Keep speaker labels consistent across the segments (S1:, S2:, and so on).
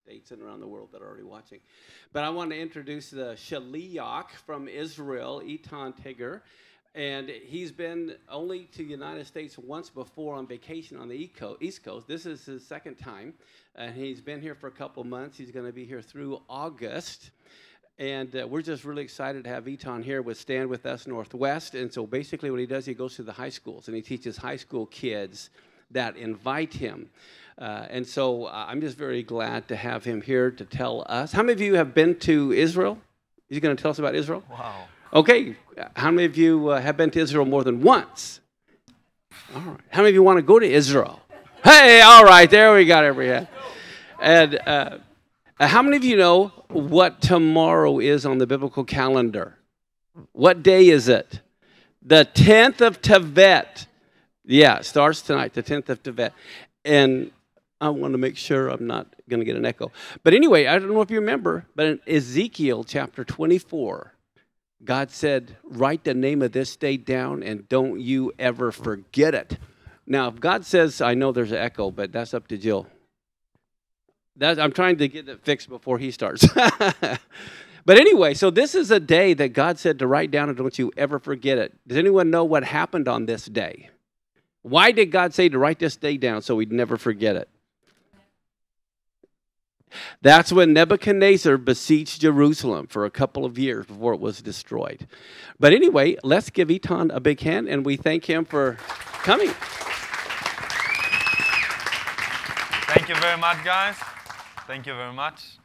S1: States and around the world that are already watching. But I want to introduce the Shaliach from Israel, Eitan Teiger. And he's been only to the United States once before on vacation on the East Coast. This is his second time. And he's been here for a couple of months. He's going to be here through August. And we're just really excited to have Eitan here with Stand With Us Northwest. And so basically what he does, he goes to the high schools and he teaches high school kids that invite him. And so I'm just very glad to have him here to tell us. How many of you have been to Israel? Is he going to tell us about Israel?
S2: Wow.
S1: Okay. How many of you have been to Israel more than once? All right. How many of you want to go to Israel? Hey, all right. There we got every hand. And how many of you know what tomorrow is on the biblical calendar? What day is it? The 10th of Tevet. Yeah, it starts tonight, the 10th of Tevet. And I want to make sure I'm not going to get an echo. But anyway, I don't know if you remember, but in Ezekiel chapter 24, God said, write the name of this day down and don't you ever forget it. Now, if God says, I know there's an echo, but that's up to Jill. I'm trying to get it fixed before he starts. But anyway, so this is a day that God said to write down and don't you ever forget it. Does anyone know what happened on this day? Why did God say to write this day down so we'd never forget it? That's when Nebuchadnezzar besieged Jerusalem for a couple of years before it was destroyed. But anyway, let's give Eitan a big hand, and we thank him for coming.
S2: Thank you very much, guys. Thank you very much.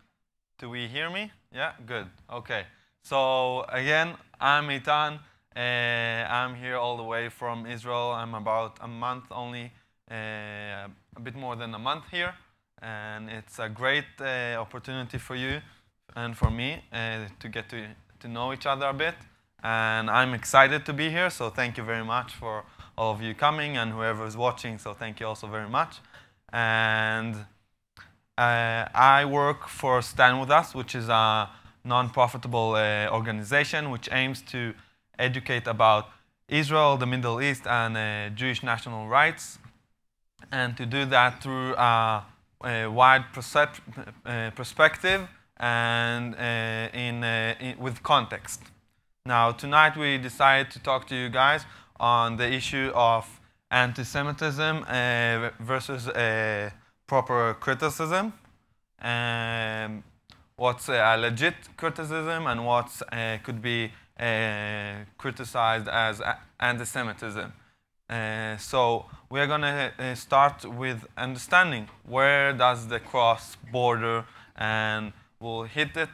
S2: Do we hear me? Yeah, good. Okay. So again, I'm Eitan. I'm here all the way from Israel. I'm about a month only, a bit more than a month here. And it's a great opportunity for you and for me to get to know each other a bit. And I'm excited to be here, so thank you very much for all of you coming and whoever is watching, so thank you also very much. And I work for Stand With Us, which is a non-profitable organization which aims to educate about Israel, the Middle East, and Jewish national rights, and to do that through a wide perspective and with context. Now, tonight we decided to talk to you guys on the issue of anti-Semitism versus proper criticism, what's a legit criticism and what could be criticized as anti-Semitism. So we're going to start with understanding where does the cross border, and we'll hit it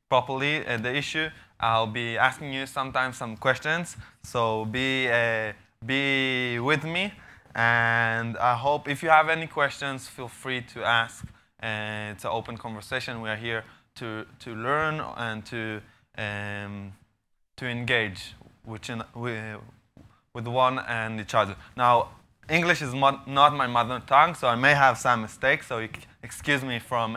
S2: properly at the issue. I'll be asking you sometimes some questions, so be with me. And I hope if you have any questions, feel free to ask. It's an open conversation. We are here to learn and to engage with one and each other. Now, English is not my mother tongue, so I may have some mistakes, so excuse me from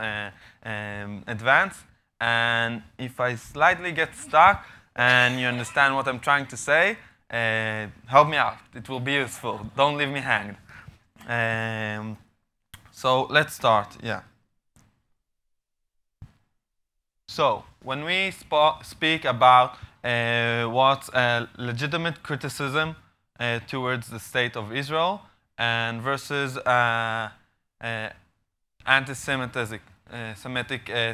S2: advance. And if I slightly get stuck and you understand what I'm trying to say, help me out. It will be useful. Don't leave me hanged. So let's start. Yeah. So when we speak about what's a legitimate criticism towards the state of Israel and versus anti-Semitic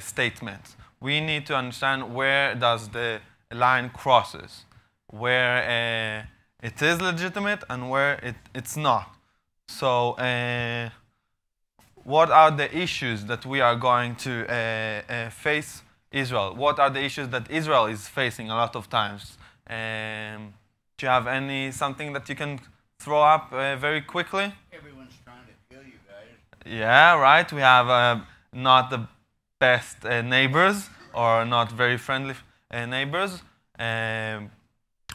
S2: statements, we need to understand where does the line crosses, where it is legitimate and where it's not. So what are the issues that we are going to face Israel? What are the issues that Israel is facing a lot of times? Do you have something that you can throw up very quickly?
S3: Everyone's trying to kill you guys.
S2: Yeah, right. We have not the best neighbors, or not very friendly neighbors,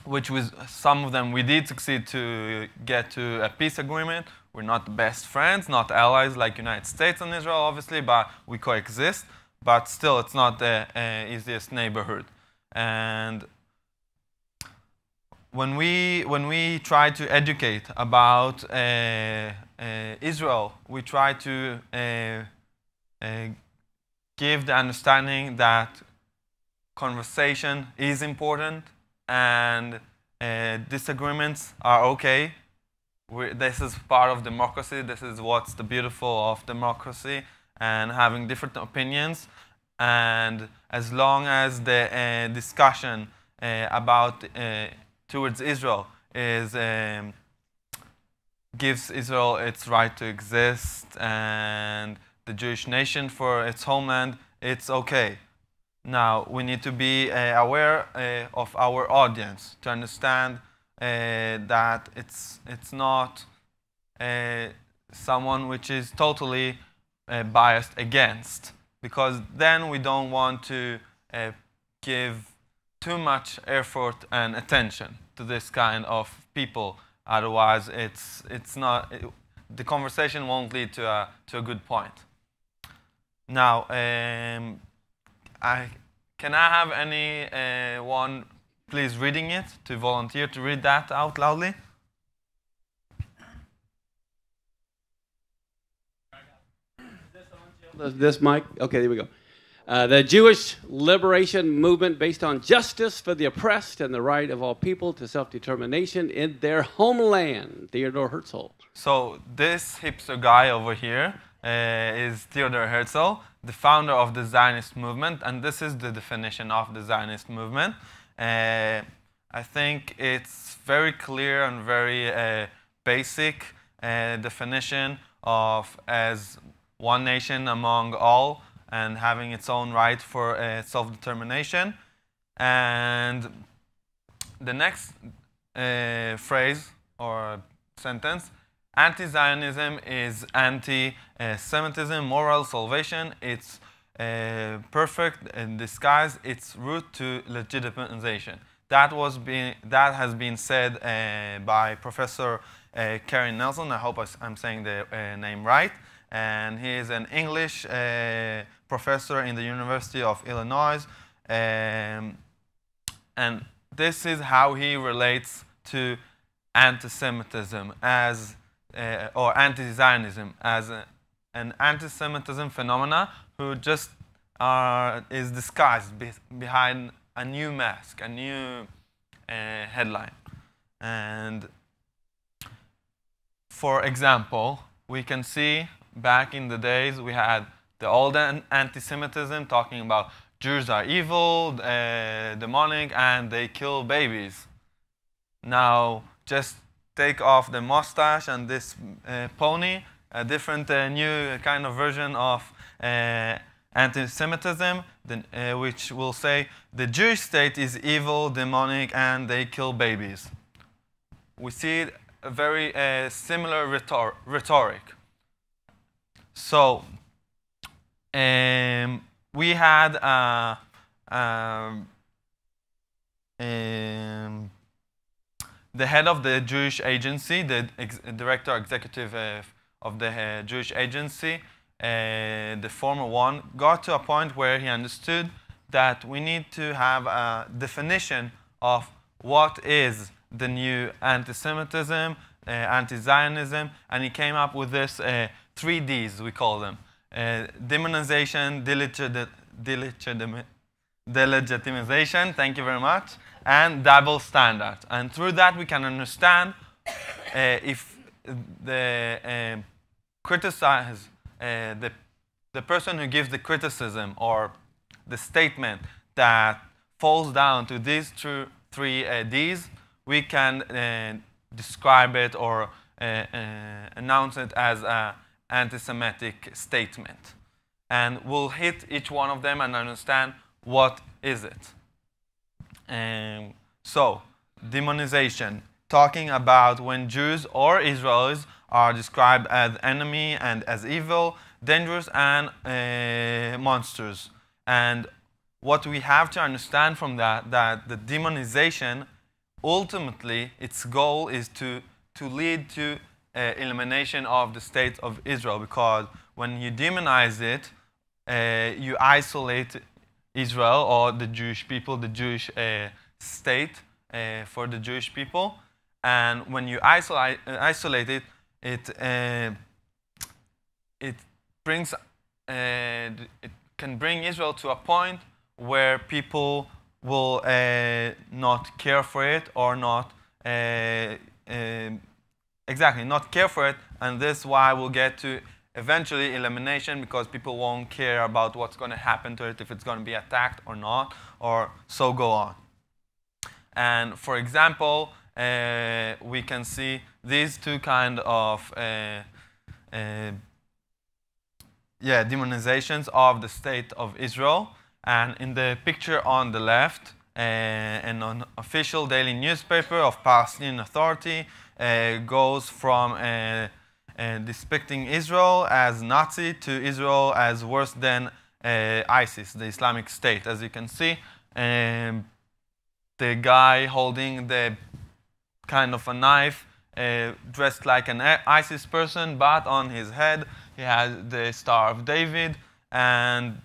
S2: which with some of them we did succeed to get to a peace agreement. We're not the best friends, not allies like United States and Israel, obviously, but we coexist. But still, it's not the easiest neighborhood. And when we try to educate about Israel, we try to give the understanding that conversation is important and disagreements are okay. This is part of democracy. This is what's the beautiful of democracy and having different opinions. And as long as the discussion about towards Israel is gives Israel its right to exist and the Jewish nation for its homeland, it's okay. Now, we need to be aware of our audience to understand that it's not someone which is totally biased against, because then we don't want to give too much effort and attention to this kind of people. Otherwise, the conversation won't lead to a good point. Now, can I have anyone please reading it to volunteer to read that out loudly?
S1: This mic? Okay, there we go. The Jewish liberation movement based on justice for the oppressed and the right of all people to self-determination in their homeland. Theodor Herzl.
S2: So this hipster guy over here is Theodor Herzl, the founder of the Zionist movement, and this is the definition of the Zionist movement. I think it's very clear and very basic definition of as one nation among all and having its own right for self-determination. And the next phrase or sentence, anti-Zionism is anti-Semitism, moral salvation. It's perfect in disguise. Its route to legitimization. That has been said by Professor Karen Nelson. I hope I'm saying the name right. And he is an English professor in the University of Illinois. And this is how he relates to anti-Semitism as or anti-Zionism as an anti-Semitism phenomena who just is disguised behind a new mask, a new headline. And for example, we can see back in the days we had the old anti-Semitism talking about Jews are evil, demonic, and they kill babies. Now, just take off the mustache and this pony, a different new kind of version of anti-Semitism, which will say the Jewish state is evil, demonic, and they kill babies. We see a very similar rhetoric. So, we had the head of the Jewish agency, the director executive of the Jewish agency, the former one, got to a point where he understood that we need to have a definition of what is the new anti-Semitism, anti-Zionism, and he came up with this 3 Ds, we call them. Demonization, delegitimization, thank you very much, and double standard. And through that we can understand if the the person who gives the criticism or the statement that falls down to these 3 Ds, we can describe it or announce it as an anti-Semitic statement. And we'll hit each one of them and understand what is it. So, demonization, talking about when Jews or Israelis are described as enemy and as evil, dangerous and monsters. And what we have to understand from that the demonization, ultimately, its goal is to lead to elimination of the state of Israel, because when you demonize it, you isolate Israel or the Jewish people, the Jewish state for the Jewish people. And when you isolate it, it brings, it can bring Israel to a point where people will not care for it or not exactly not care for it, and this is why we'll get to eventually elimination, because people won't care about what's going to happen to it, if it's going to be attacked or not, or so go on. And for example, we can see these two kind of demonizations of the state of Israel. And in the picture on the left, an official daily newspaper of Palestinian Authority goes from depicting Israel as Nazi to Israel as worse than ISIS, the Islamic State. As you can see, the guy holding the kind of a knife, dressed like an ISIS person, but on his head he has the Star of David, and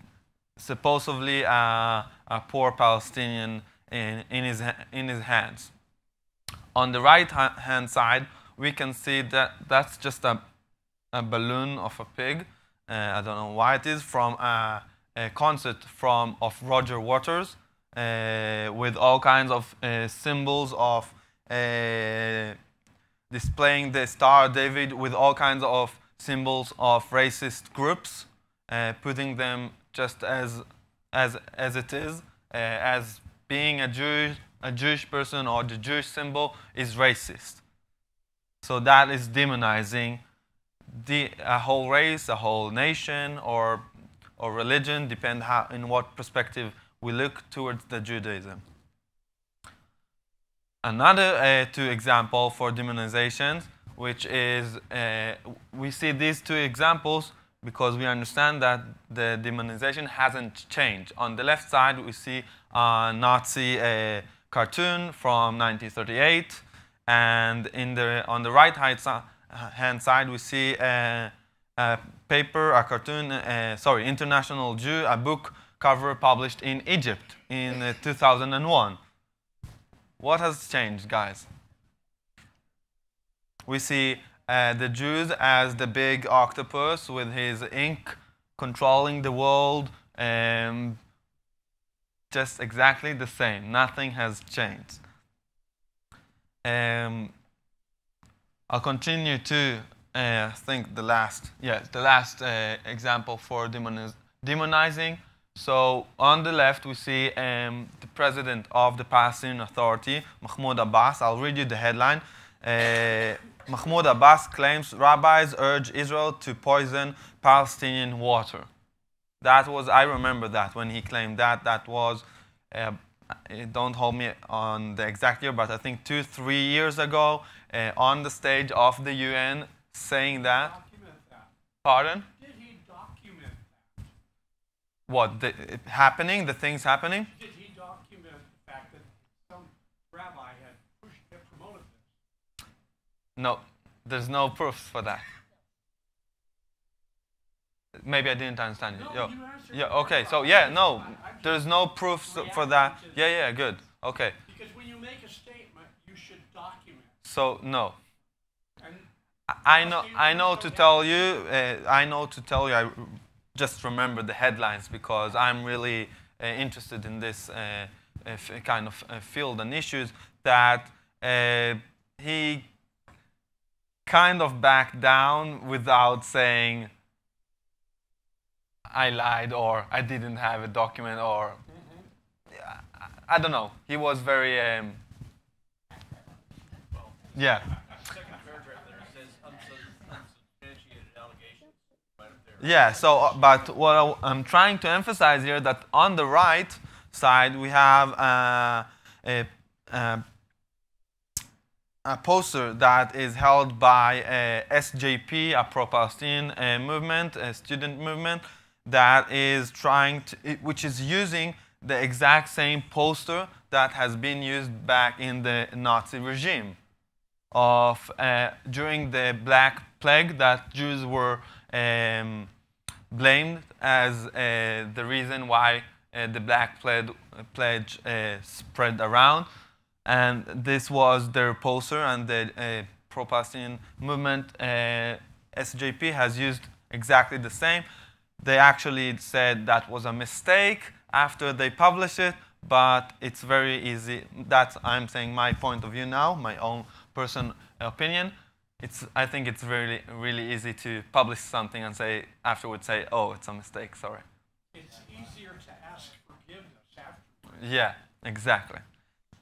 S2: supposedly a poor Palestinian in his hands. On the right hand side, we can see that that's just a balloon of a pig. I don't know why it is, from a concert of Roger Waters, with all kinds of symbols of displaying the Star of David with all kinds of symbols of racist groups, putting them just as it is, as being a Jewish person or the Jewish symbol is racist. So that is demonizing a whole race, a whole nation, or religion, depend in what perspective we look towards the Judaism. Another two example for demonizations, which is we see these two examples because we understand that the demonization hasn't changed. On the left side, we see a Nazi cartoon from 1938, and on the right hand side, we see a paper, a cartoon, International Jew, a book cover published in Egypt in 2001. What has changed, guys? We see the Jews as the big octopus with his ink controlling the world, just exactly the same. Nothing has changed. I'll continue to think the last example for demonizing. So on the left, we see the president of the Palestinian Authority, Mahmoud Abbas. I'll read you the headline. Mahmoud Abbas claims rabbis urge Israel to poison Palestinian water. That was, I remember that when he claimed that. That was, don't hold me on the exact year, but I think 2-3 years ago, on the stage of the UN, saying that.
S4: Document that.
S2: Pardon?
S4: Did he document that?
S2: What? The things happening?
S4: Did he document the fact that some rabbi had promoted this?
S2: No, there's no proofs for that. Maybe I didn't understand you.
S4: No, you answered.
S2: Yeah, okay. So, no, there's no proofs for that. Yeah, good. Okay.
S4: Because when you make a statement, you should document.
S2: So, no.
S4: And
S2: I know to tell you, I just remember the headlines because I'm really interested in this kind of field and issues, that he kind of backed down without saying, I lied, or I didn't have a document, or I don't know. He was very, yeah.
S5: Second paragraph there says unsubstantiated allegations. Right up there.
S2: Yeah, so, but what I'm trying to emphasize here, that on the right side, we have a poster that is held by SJP, a pro-Palestinian movement, a student movement, that is which is using the exact same poster that has been used back in the Nazi regime during the Black Plague, that Jews were blamed as the reason why the Black Plague spread around. And this was their poster, and the pro-Palestinian movement, SJP, has used exactly the same. they actually said that was a mistake after they published it, but it's very easy. That's, I'm saying my point of view now, my own personal opinion. I think it's really easy to publish something and say afterwards, say, oh, it's a mistake, sorry.
S4: It's easier to ask forgiveness afterwards.
S2: Yeah, exactly.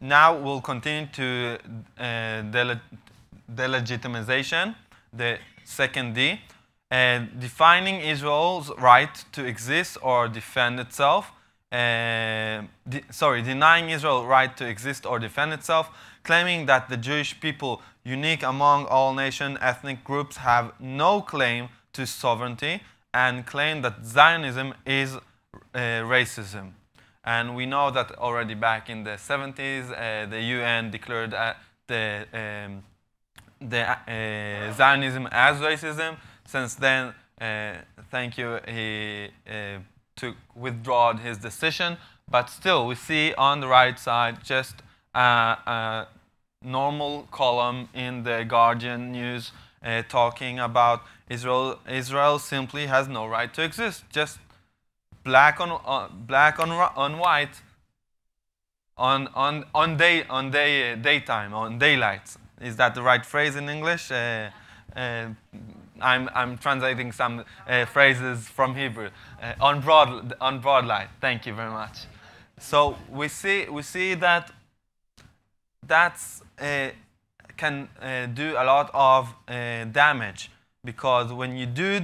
S2: Now we'll continue to delegitimization, the second D, defining Israel's right to exist or defend itself. Denying Israel's right to exist or defend itself, claiming that the Jewish people, unique among all nation ethnic groups, have no claim to sovereignty, and claim that Zionism is racism. And we know that already back in the 70s, the UN declared Zionism as racism. Since then, thank you, he withdrew his decision. But still, we see on the right side just a normal column in the Guardian news talking about Israel simply has no right to exist. Just black on white on daytime, on daylight. Is that the right phrase in English? I'm translating some phrases from Hebrew. On broad light. Thank you very much. So we see that that's can do a lot of damage, because when you do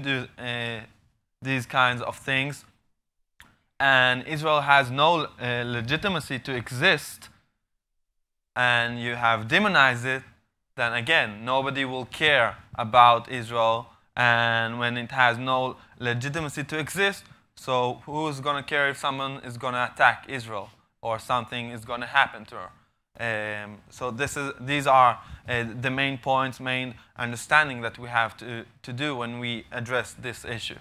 S2: these kinds of things, and Israel has no legitimacy to exist, and you have demonized it, then again, nobody will care about Israel. And when it has no legitimacy to exist, so who's going to care if someone is going to attack Israel or something is going to happen to her? So these are the main points, main understanding that we have to do when we address this issue.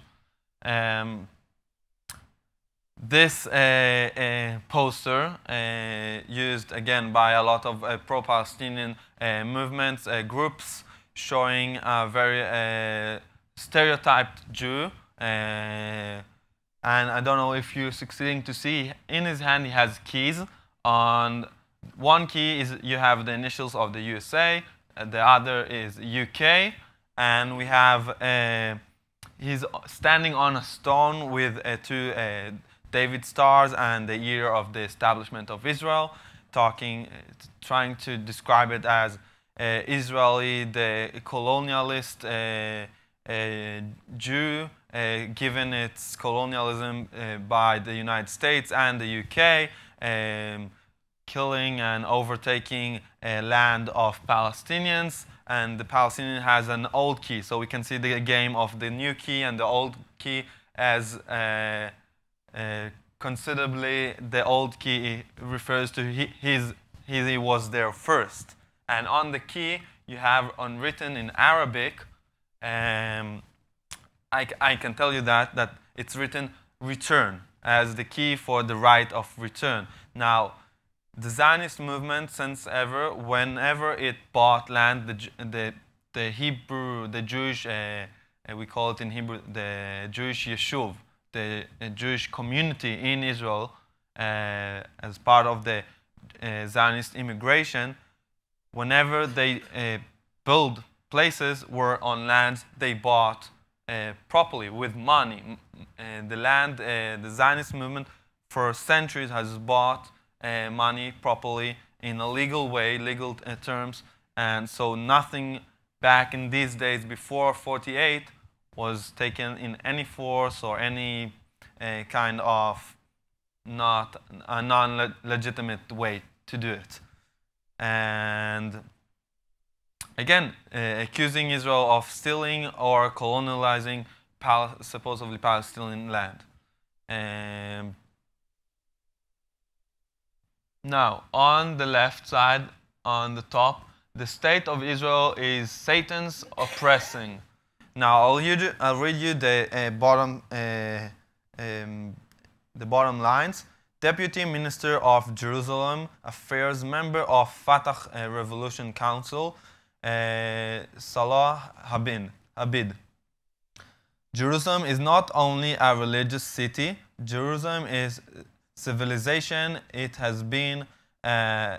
S2: This poster, used again by a lot of pro-Palestinian movements, groups, showing a very stereotyped Jew. And I don't know if you're succeeding to see, in his hand he has keys. On one key is you have the initials of the USA, the other is UK, and we have he's standing on a stone with two David stars and the year of the establishment of Israel, trying to describe it as Israeli, the colonialist Jew, given its colonialism by the United States and the UK, killing and overtaking land of Palestinians, and the Palestinian has an old key, so we can see the game of the new key and the old key as considerably. The old key refers to he was there first, and on the key you have unwritten in Arabic. I can tell you that it's written return as the key for the right of return. Now, the Zionist movement, since ever, whenever it bought land, the Hebrew, the Jewish, we call it in Hebrew, the Jewish Yeshuv, the Jewish community in Israel, as part of the Zionist immigration, whenever they build places were on lands they bought properly with money. The land, the Zionist movement for centuries has bought money properly in a legal way, legal terms, and so nothing back in these days before 48 was taken in any force or any kind of not a non-legitimate way to do it. And again, accusing Israel of stealing or colonializing supposedly Palestinian land. Now, on the left side, on the top, the state of Israel is Satan's oppressing. Now, I'll read you the bottom lines. Deputy Minister of Jerusalem Affairs, member of Fatah Revolution Council, Salah Habid. Jerusalem is not only a religious city, Jerusalem is civilization. It has been a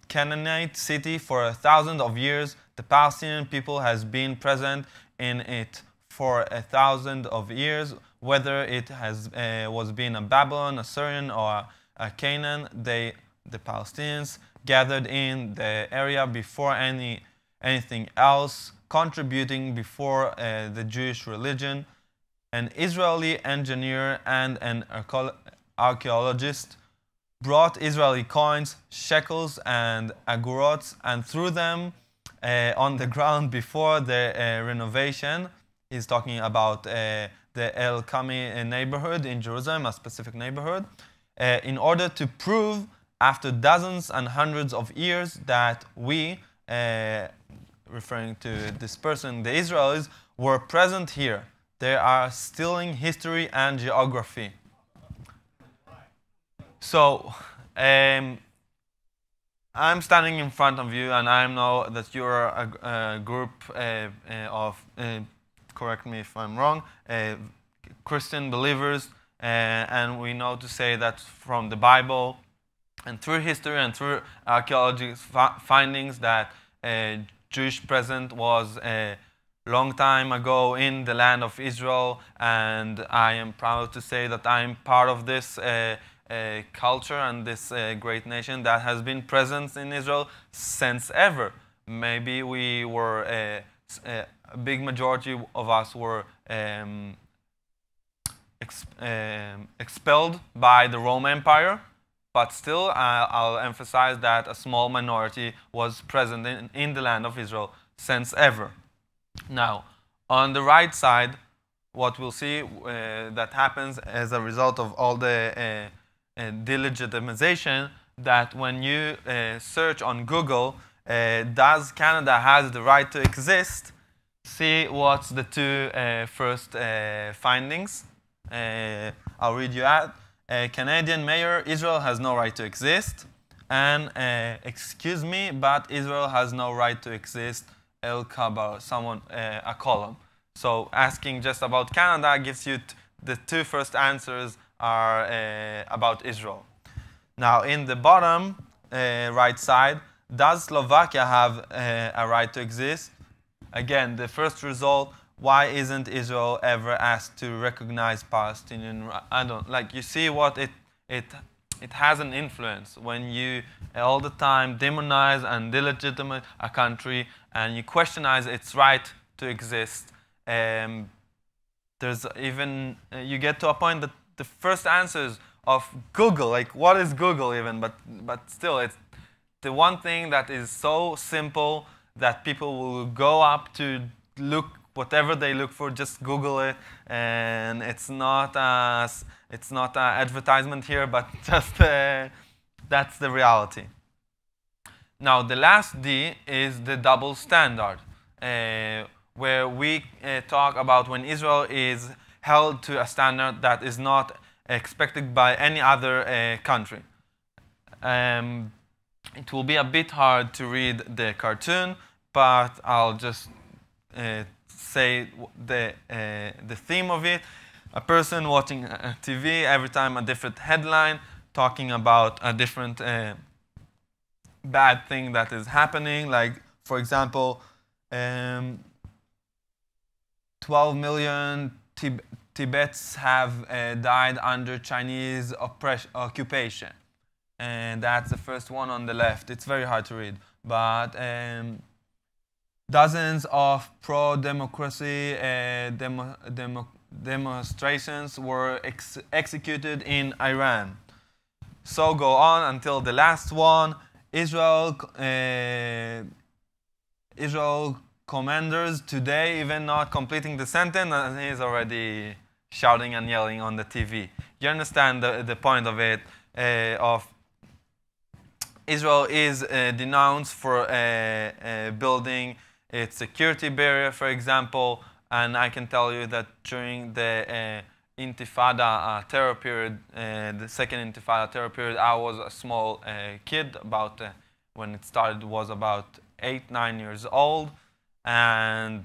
S2: Canaanite city for 1,000 of years. The Palestinian people has been present in it for 1,000 of years, whether it has was been a Babylon, a Syrian, or a Canaan. The Palestinians gathered in the area before anything else, contributing before the Jewish religion. An Israeli engineer and an archaeologist brought Israeli coins, shekels, and agurots, and threw them on the ground before the renovation. He's talking about the El Kami neighborhood in Jerusalem, a specific neighborhood, in order to prove, after dozens and hundreds of years, that we, referring to this person, the Israelis, were present here. They are stealing history and geography. So, I'm standing in front of you, and I know that you're a group of, correct me if I'm wrong, Christian believers, and we know to say that from the Bible and through history and through archaeological findings that Jewish presence was a long time ago in the land of Israel, and I am proud to say that I'm part of this culture and this great nation that has been present in Israel since ever. Maybe we were, a big majority of us were expelled by the Roman Empire, but still I'll emphasize that a small minority was present in the land of Israel since ever. Now, on the right side, what we'll see that happens as a result of all the delegitimization, that when you search on Google, does Canada has the right to exist, see what's the two first findings. I'll read you out. Canadian mayor, Israel has no right to exist. And excuse me, but Israel has no right to exist. El Kabar, someone, a column. So asking just about Canada gives you the two first answers are about Israel. Now, in the bottom right side, does Slovakia have a right to exist? Again, the first result, why isn't Israel ever asked to recognize Palestinian? I don't, like, you see what it has an influence when you all the time demonize and delegitimize a country and you questionize its right to exist. There's even, you get to a point that the first answers of Google, like what is Google even, but still it's the one thing that is so simple that people will go up to look whatever they look for, just Google it, and it's not an advertisement here, but just that's the reality. Now the last D is the double standard, where we talk about when Israel is held to a standard that is not expected by any other country. It will be a bit hard to read the cartoon, but I'll just say the theme of it. A person watching TV, every time a different headline, talking about a different bad thing that is happening. Like, for example, 12 million Tibets have died under Chinese occupation. And that's the first one on the left. It's very hard to read. But dozens of pro-democracy demonstrations were executed in Iran. So go on until the last one. Israel commanders today, even not completing the sentence, and he's already shouting and yelling on the TV. You understand the point of it, of Israel is denounced for building its security barrier, for example, and I can tell you that during the Intifada terror period, the second Intifada terror period, I was a small kid, about when it started was about 8-9 years old, and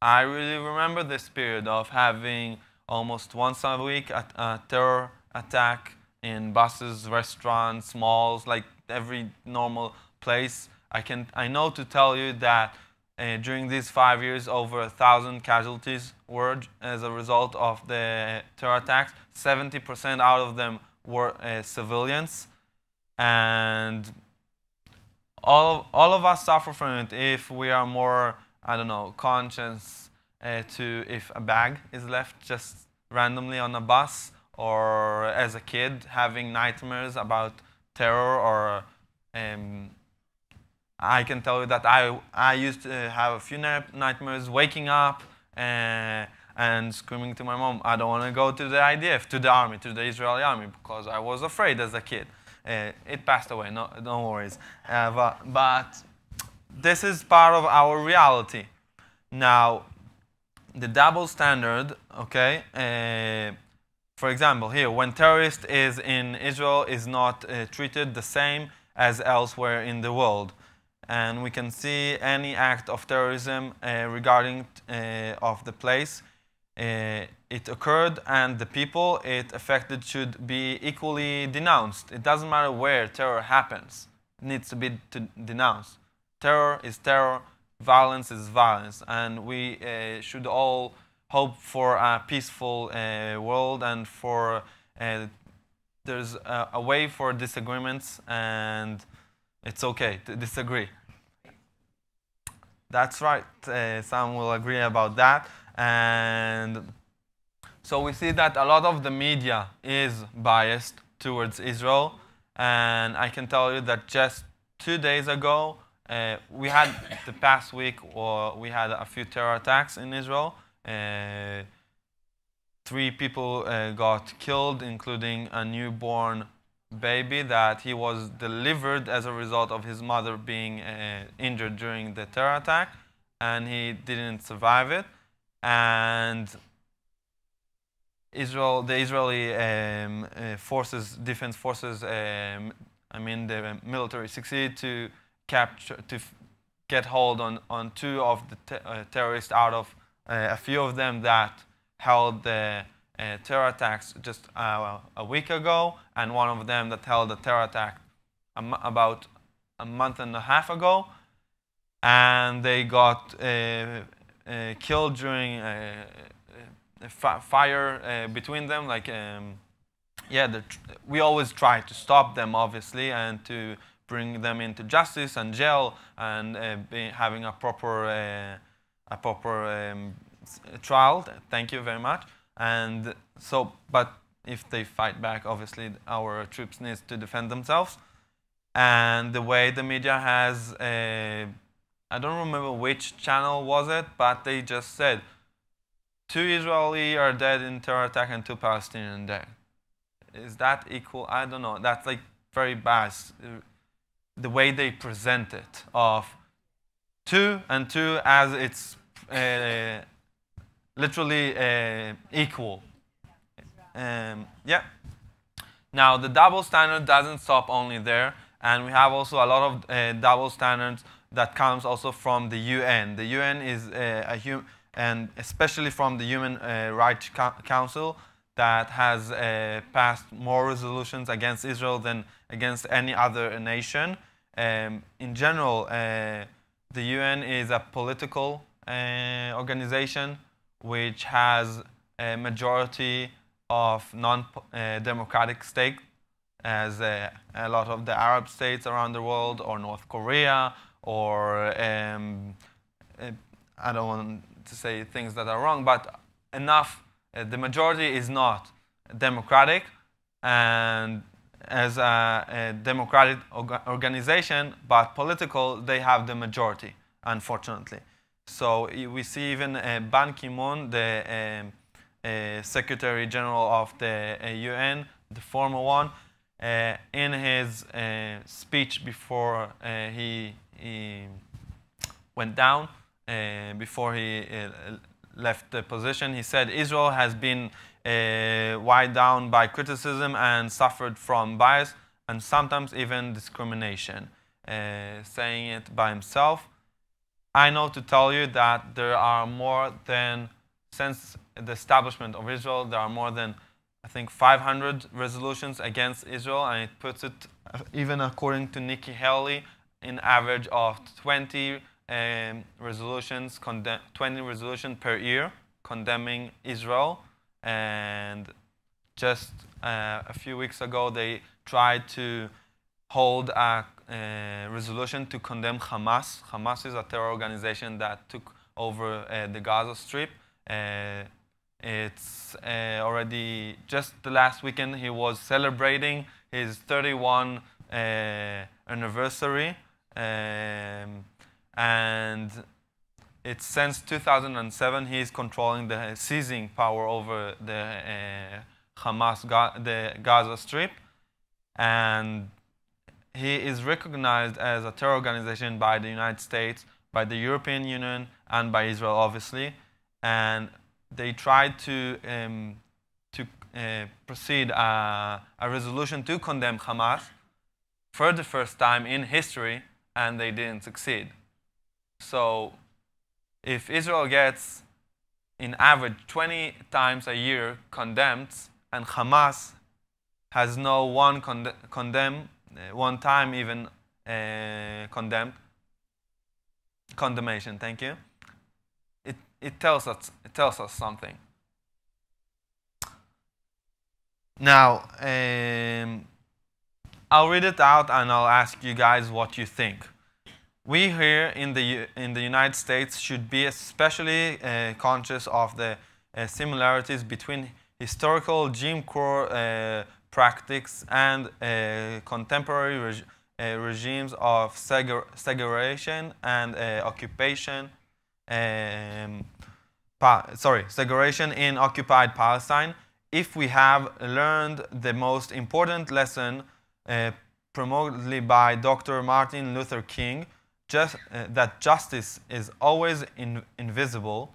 S2: I really remember this period of having almost once a week a terror attack in buses, restaurants, malls, like every normal place. I know to tell you that during these 5 years, over 1,000 casualties were as a result of the terror attacks. 70% out of them were civilians, and all of us suffer from it if we are more, I don't know, conscious to if a bag is left just randomly on a bus, or as a kid having nightmares about terror, or I can tell you that I used to have a few nightmares waking up and screaming to my mom, I don't want to go to the IDF, to the army, to the Israeli army, because I was afraid as a kid. It passed away, no worries. But this is part of our reality. Now, the double standard, okay, for example, here, when terrorist is in Israel is not treated the same as elsewhere in the world. And we can see any act of terrorism regarding of the place. It occurred, and the people it affected should be equally denounced. It doesn't matter where terror happens. It needs to be denounced. Terror is terror. Violence is violence. And we should all hope for a peaceful world, and for there's a way for disagreements, and it's okay to disagree. That's right. Some will agree about that. And so we see that a lot of the media is biased towards Israel. And I can tell you that just 2 days ago, we had the past week, we had a few terror attacks in Israel. 3 people got killed, including a newborn baby that he was delivered as a result of his mother being injured during the terror attack, and he didn't survive it. And the Israeli forces, defense forces, the military succeeded to get hold on 2 of the terrorists out of a few of them that held the terror attacks just a week ago, and one of them that held a terror attack about a month and a half ago. And they got killed during a fire between them. We always try to stop them, obviously, and to bring them into justice and jail, and having a proper trial. Thank you very much. And so, but if they fight back, obviously our troops need to defend themselves. And the way the media has, I don't remember which channel was it, but they just said 2 Israeli are dead in terror attack and 2 Palestinian dead. Is that equal? I don't know. That's like very biased. The way they present it, of 2 and 2 as it's literally equal. Yeah. Now, the double standard doesn't stop only there, and we have also a lot of double standards that comes also from the UN. The UN is and especially from the Human Rights Council, that has passed more resolutions against Israel than against any other nation. In general, the UN is a political organization which has a majority of non-democratic states, as a lot of the Arab states around the world, or North Korea, or I don't want to say things that are wrong, but enough. The majority is not democratic, and as a democratic organization, but political, they have the majority, unfortunately. So we see even Ban Ki-moon, the Secretary General of the UN, the former one, in his speech before he went down, before he left the position, he said Israel has been weighed down by criticism and suffered from bias and sometimes even discrimination, saying it by himself. I know to tell you that there are more than, since the establishment of Israel, there are more than, I think, 500 resolutions against Israel, and it puts it, even according to Nikki Haley, in average of 20 resolutions, 20 resolutions per year condemning Israel. And just a few weeks ago, they tried to hold a resolution to condemn Hamas. Hamas is a terror organization that took over the Gaza Strip. It's already, just the last weekend, he was celebrating his 31 anniversary. And it's since 2007 he is controlling the seizing power over the Hamas, the Gaza Strip. And he is recognized as a terror organization by the United States, by the European Union, and by Israel, obviously. And they tried to proceed a resolution to condemn Hamas for the first time in history, and they didn't succeed. So if Israel gets, in average, 20 times a year condemned, and Hamas has no one one time even condemnation, thank you, it tells us something. Now, I'll read it out and I'll ask you guys what you think. We here in the United States should be especially conscious of the similarities between historical Jim Crow practices and contemporary regimes of segregation and occupation. Segregation in occupied Palestine. If we have learned the most important lesson promoted by Dr. Martin Luther King, that justice is always invisible,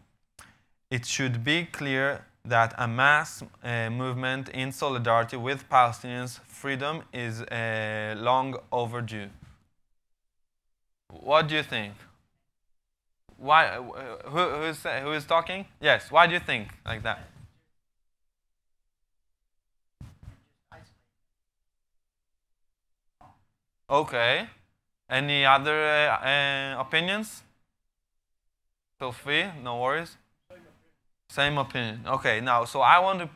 S2: it should be clear that a mass movement in solidarity with Palestinians' freedom is long overdue. What do you think? Why? Who is talking? Yes. Why do you think like that? Okay. Any other opinions? Feel free. No worries. Same opinion. Okay. Now, so I want to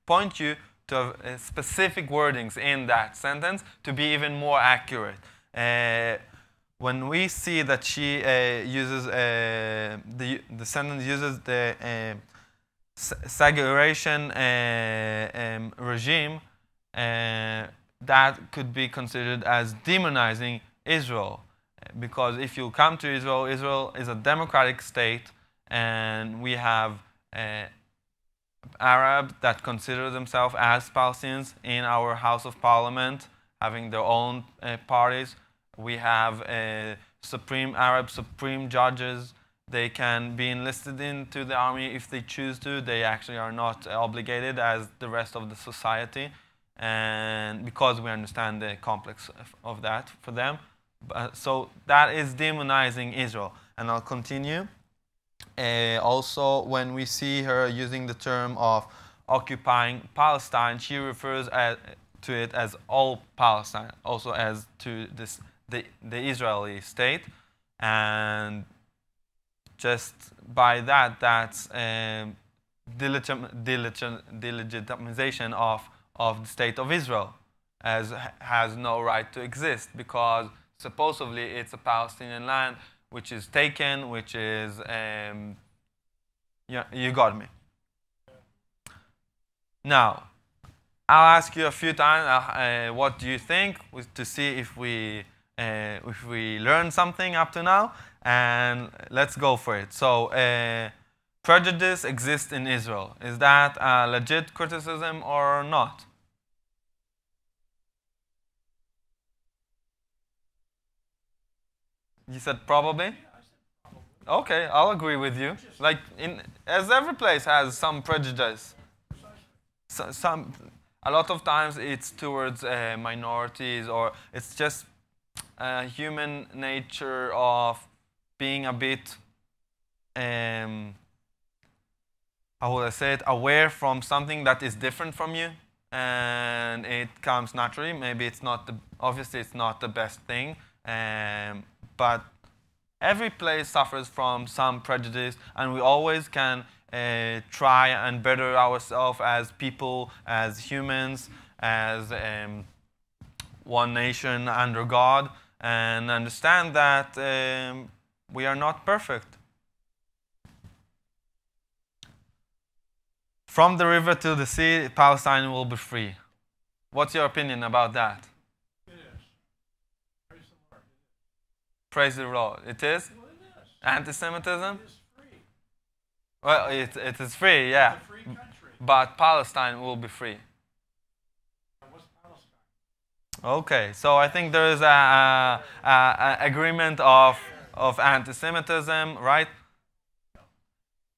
S2: point you to specific wordings in that sentence to be even more accurate. When we see that she uses the sentence uses the segregation regime, that could be considered as demonizing Israel, because if you come to Israel, Israel is a democratic state, and we have Arabs that consider themselves as Palestinians in our House of Parliament, having their own parties. We have Arab supreme judges. They can be enlisted into the army if they choose to. They actually are not obligated as the rest of the society, and because we understand the complex of that for them. So that is demonizing Israel. And I'll continue. Also, when we see her using the term of occupying Palestine, she refers to it as all Palestine, also as to the Israeli state. And just by that, that's delegitimization of the state of Israel, as has no right to exist, because supposedly it's a Palestinian land which is taken, which is, yeah, you got me. Now, I'll ask you a few times, what do you think, to see if we learned something up to now, and let's go for it. So, prejudice exists in Israel. Is that a legit criticism or not? You said probably? Okay, I'll agree with you. Like, as every place has some prejudice. A lot of times it's towards minorities, or it's just human nature of being a bit, how would I say it, aware from something that is different from you, and it comes naturally. Maybe it's not obviously it's not the best thing, but every place suffers from some prejudice, and we always can try and better ourselves as people, as humans, as one nation under God, and understand that we are not perfect. From the river to the sea, Palestine will be free. What's your opinion about that?
S4: It is. Praise the Lord.
S2: Praise the Lord. It is?
S4: Well, it is.
S2: Anti-Semitism?
S4: It is free.
S2: Well, it is free, yeah.
S4: It's a free country.
S2: But Palestine will be free.
S4: What's Palestine?
S2: Okay, so I think there is a agreement of anti-Semitism, right?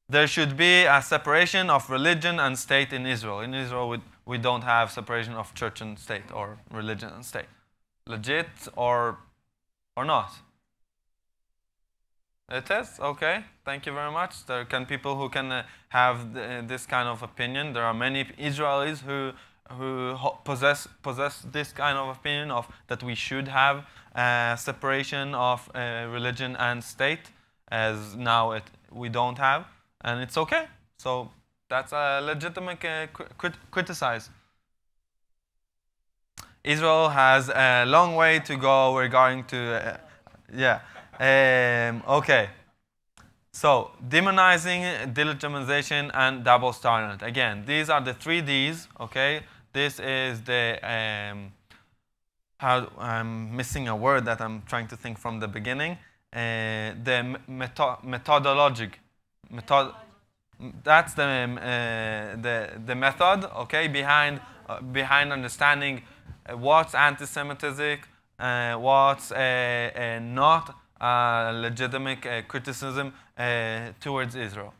S2: There should be a separation of religion and state in Israel. In Israel, we don't have separation of church and state, or religion and state. Legit or not? It is? Okay, thank you very much. There can people who can have this kind of opinion. There are many Israelis who possess this kind of opinion of that we should have separation of religion and state, as now we don't have. And it's okay. So that's a legitimate criticize. Israel has a long way to go regarding to, okay. So demonizing, delegitimization, and double standard. Again, these are the 3 Ds. Okay. This is the I'm missing a word that I'm trying to think from the beginning. The methodologic. That's the method, okay, behind understanding what's anti-Semitic, what's not legitimate criticism towards Israel.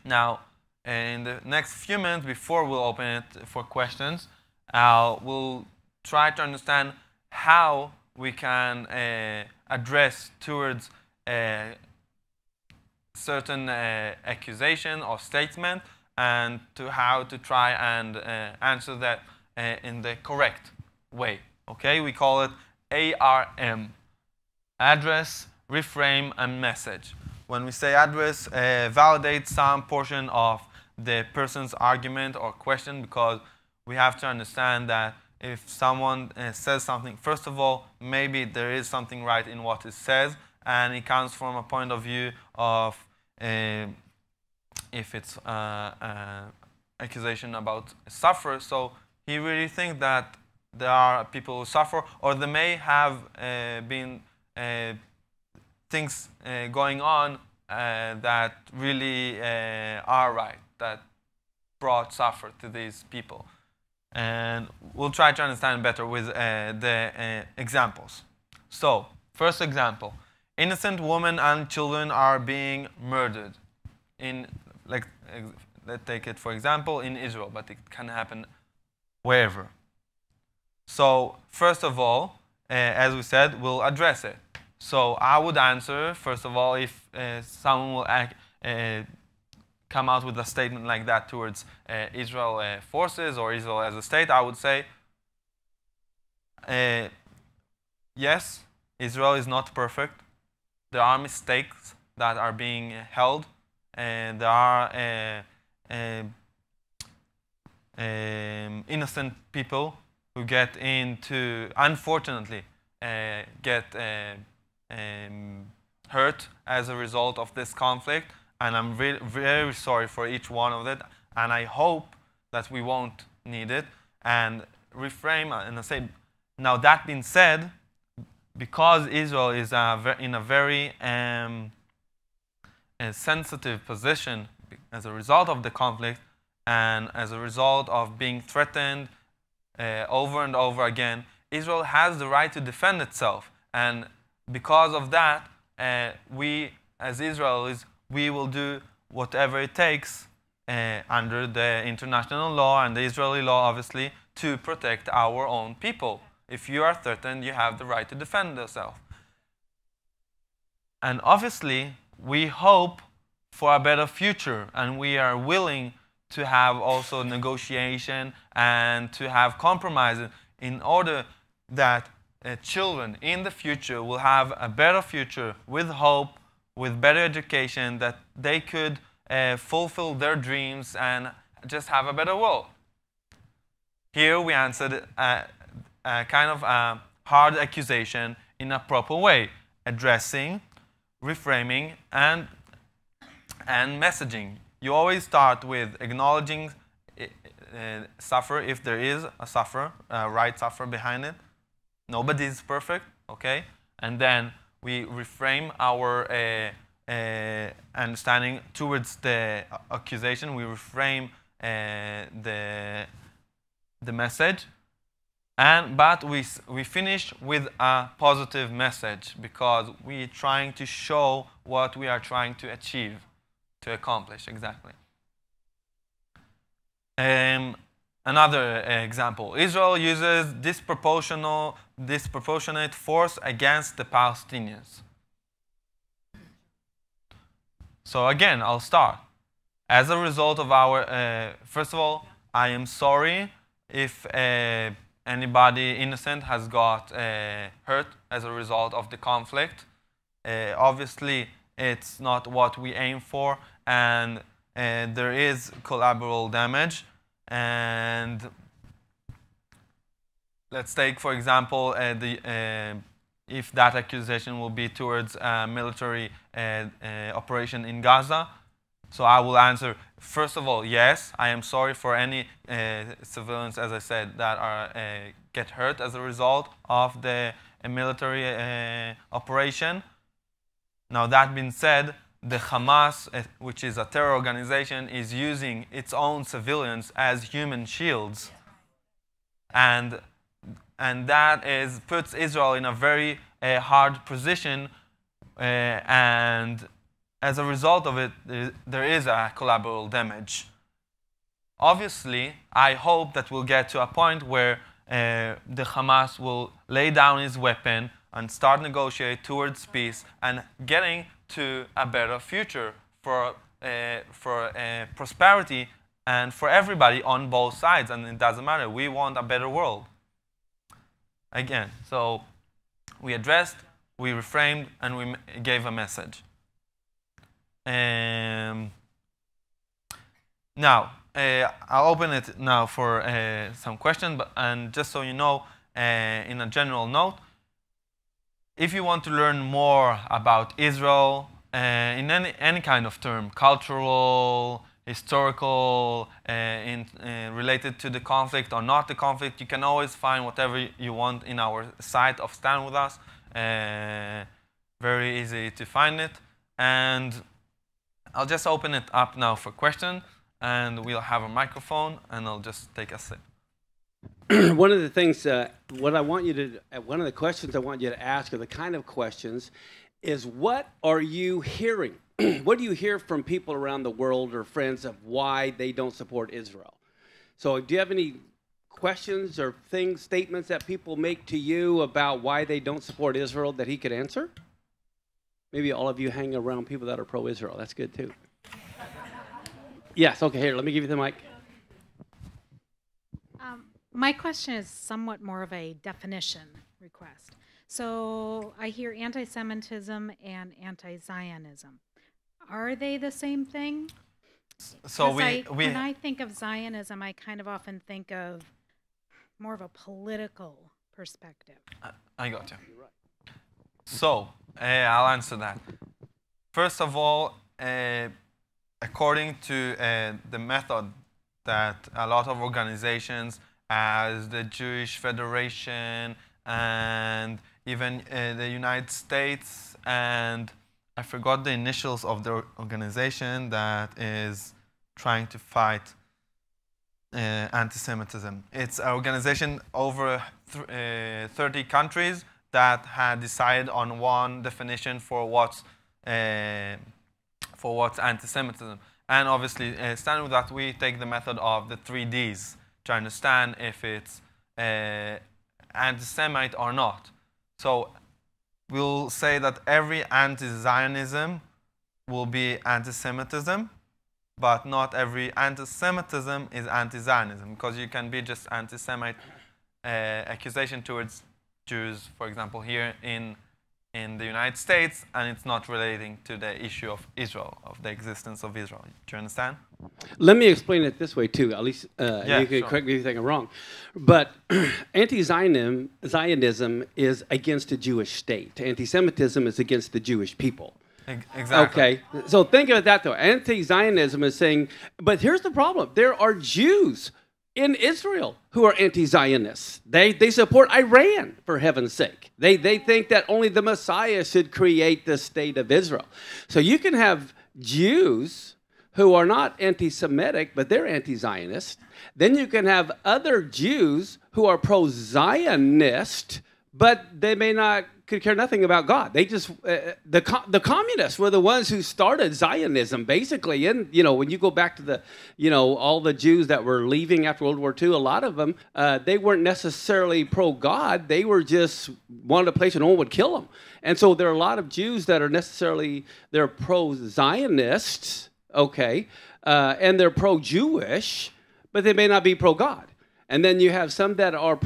S2: Now, in the next few minutes, before we'll open it for questions, we'll try to understand how we can address towards certain accusation or statement, and to how to try and answer that in the correct way. Okay, we call it ARM: address, reframe, and message. When we say address, validate some portion of the person's argument or question, because we have to understand that if someone says something, first of all, maybe there is something right in what it says, and it comes from a point of view of if it's accusation about suffer, so he really thinks that there are people who suffer, or there may have been things going on that really are right, that brought suffer to these people. And we'll try to understand better with the examples. So, first example. Innocent women and children are being murdered in, let's take it for example, in Israel, but it can happen wherever. So, first of all, as we said, we'll address it. So, I would answer, first of all, if someone will come out with a statement like that towards Israel forces or Israel as a state, I would say, yes, Israel is not perfect. There are mistakes that are being held, and there are innocent people who get into, unfortunately, get hurt as a result of this conflict. And I'm very sorry for each one of it. And I hope that we won't need it. And reframe, and I say, now that being said, because Israel is in a very sensitive position as a result of the conflict, and as a result of being threatened over and over again, Israel has the right to defend itself. And because of that, we as Israelis, we will do whatever it takes under the international law and the Israeli law, obviously, to protect our own people. If you are threatened, you have the right to defend yourself. And obviously, we hope for a better future, and we are willing to have also negotiation and to have compromises in order that children in the future will have a better future with hope, with better education, that they could fulfill their dreams and just have a better world. Here we answered a kind of a hard accusation in a proper way, addressing, reframing, and messaging. You always start with acknowledging suffer if there is a sufferer, right sufferer behind it. Nobody is perfect, okay? And then we reframe our understanding towards the accusation. We reframe the message, but we finish with a positive message because we're trying to show what we are trying to achieve, to accomplish exactly. Another example: Israel uses disproportionate force against the Palestinians. So again, I'll start. As a result of our, first of all, I am sorry if anybody innocent has got hurt as a result of the conflict. Obviously, it's not what we aim for, and there is collateral damage. And let's take, for example, if that accusation will be towards a military operation in Gaza. So I will answer, first of all, yes, I am sorry for any civilians, as I said, that are get hurt as a result of the military operation. Now, that being said, the Hamas, which is a terror organization, is using its own civilians as human shields. And that puts Israel in a very hard position, and as a result of it, there is a collateral damage. Obviously, I hope that we'll get to a point where the Hamas will lay down its weapon and start negotiate towards peace and getting to a better future for prosperity and for everybody on both sides. And it doesn't matter. We want a better world. Again, so we addressed, we reframed, and we gave a message. Now, I'll open it now for some questions, and just so you know, in a general note, if you want to learn more about Israel, in any kind of term, cultural, historical, related to the conflict or not the conflict, you can always find whatever you want in our site of Stand With Us. Very easy to find it. And I'll just open it up now for questions, and we'll have a microphone, and I'll just take a sip.
S1: One of the things, one of the questions I want you to ask, or the kind of questions, is what are you hearing? What do you hear from people around the world or friends of why they don't support Israel? So do you have any questions or statements that people make to you about why they don't support Israel that he could answer? Maybe all of you hang around people that are pro-Israel. That's good, too. Yes, okay, here, let me give you the mic.
S6: My question is somewhat more of a definition request. So I hear anti-Semitism and anti-Zionism. Are they the same thing?
S2: So
S6: when I think of Zionism, I kind of often think of more of a political perspective.
S2: I got you. So I'll answer that. First of all, according to the method that a lot of organizations, as the Jewish Federation and even the United States, and I forgot the initials of the organization that is trying to fight anti-Semitism. It's an organization over 30 countries that had decided on one definition for what's anti-Semitism. And obviously, standing with that, we take the method of the 3 Ds to understand if it's anti-Semite or not. So we'll say that every anti-Zionism will be anti-Semitism, but not every anti-Semitism is anti-Zionism, because you can be just anti-Semite accusation towards Jews, for example, here in the United States, and it's not relating to the issue of Israel, of the existence of Israel. Do you understand?
S1: Let me explain it this way too. At least you can
S2: sure.
S1: correct me if you think I'm wrong. But anti-Zionism is against the Jewish state. Anti-Semitism is against the Jewish people.
S2: Exactly.
S1: Okay, so think of it that way. Anti-Zionism is saying, but here's the problem. There are Jews in Israel who are anti-Zionists. They support Iran, for heaven's sake. They think that only the Messiah should create the state of Israel. So you can have Jews who are not anti-Semitic, but they're anti-Zionist. Then you can have other Jews who are pro-Zionist, but they may not could care nothing about God. They just the communists were the ones who started Zionism, basically. And when you go back to the all the Jews that were leaving after World War II, a lot of them they weren't necessarily pro-God. They were just wanted a place where no one would kill them. And so there are a lot of Jews that are they're pro-Zionists, okay, and they're pro-Jewish, but they may not be pro-God. And then you have some that are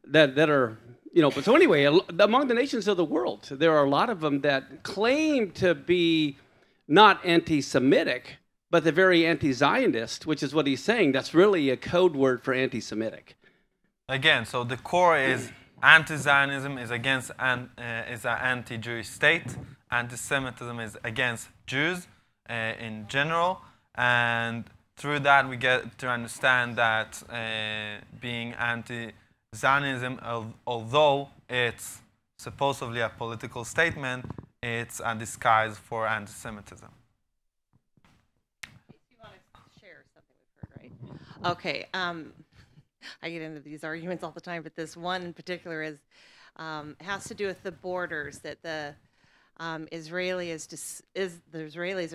S1: that are. But so anyway, among the nations of the world, there are a lot of them that claim to be not anti-Semitic, but they're very anti-Zionist, which is what he's saying. That's really a code word for anti-Semitic.
S2: Again, so the core is anti-Zionism is against is an anti-Jewish state. Anti-Semitism is against Jews in general, and through that we get to understand that being Zionism, although it's supposedly a political statement, it's a disguise for anti-Semitism.
S7: You want to share something we've heard, right? Okay. I get into these arguments all the time, but this one in particular has to do with the borders, that the Israelis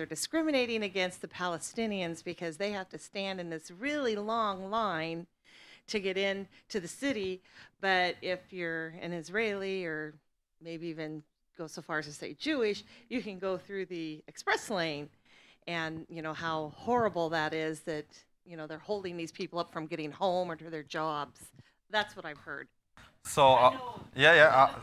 S7: are discriminating against the Palestinians because they have to stand in this really long line to get into the city. But if you're an Israeli, or maybe even go so far as to say Jewish, you can go through the express lane. And how horrible that is, that they're holding these people up from getting home or to their jobs. That's what I've heard.
S2: So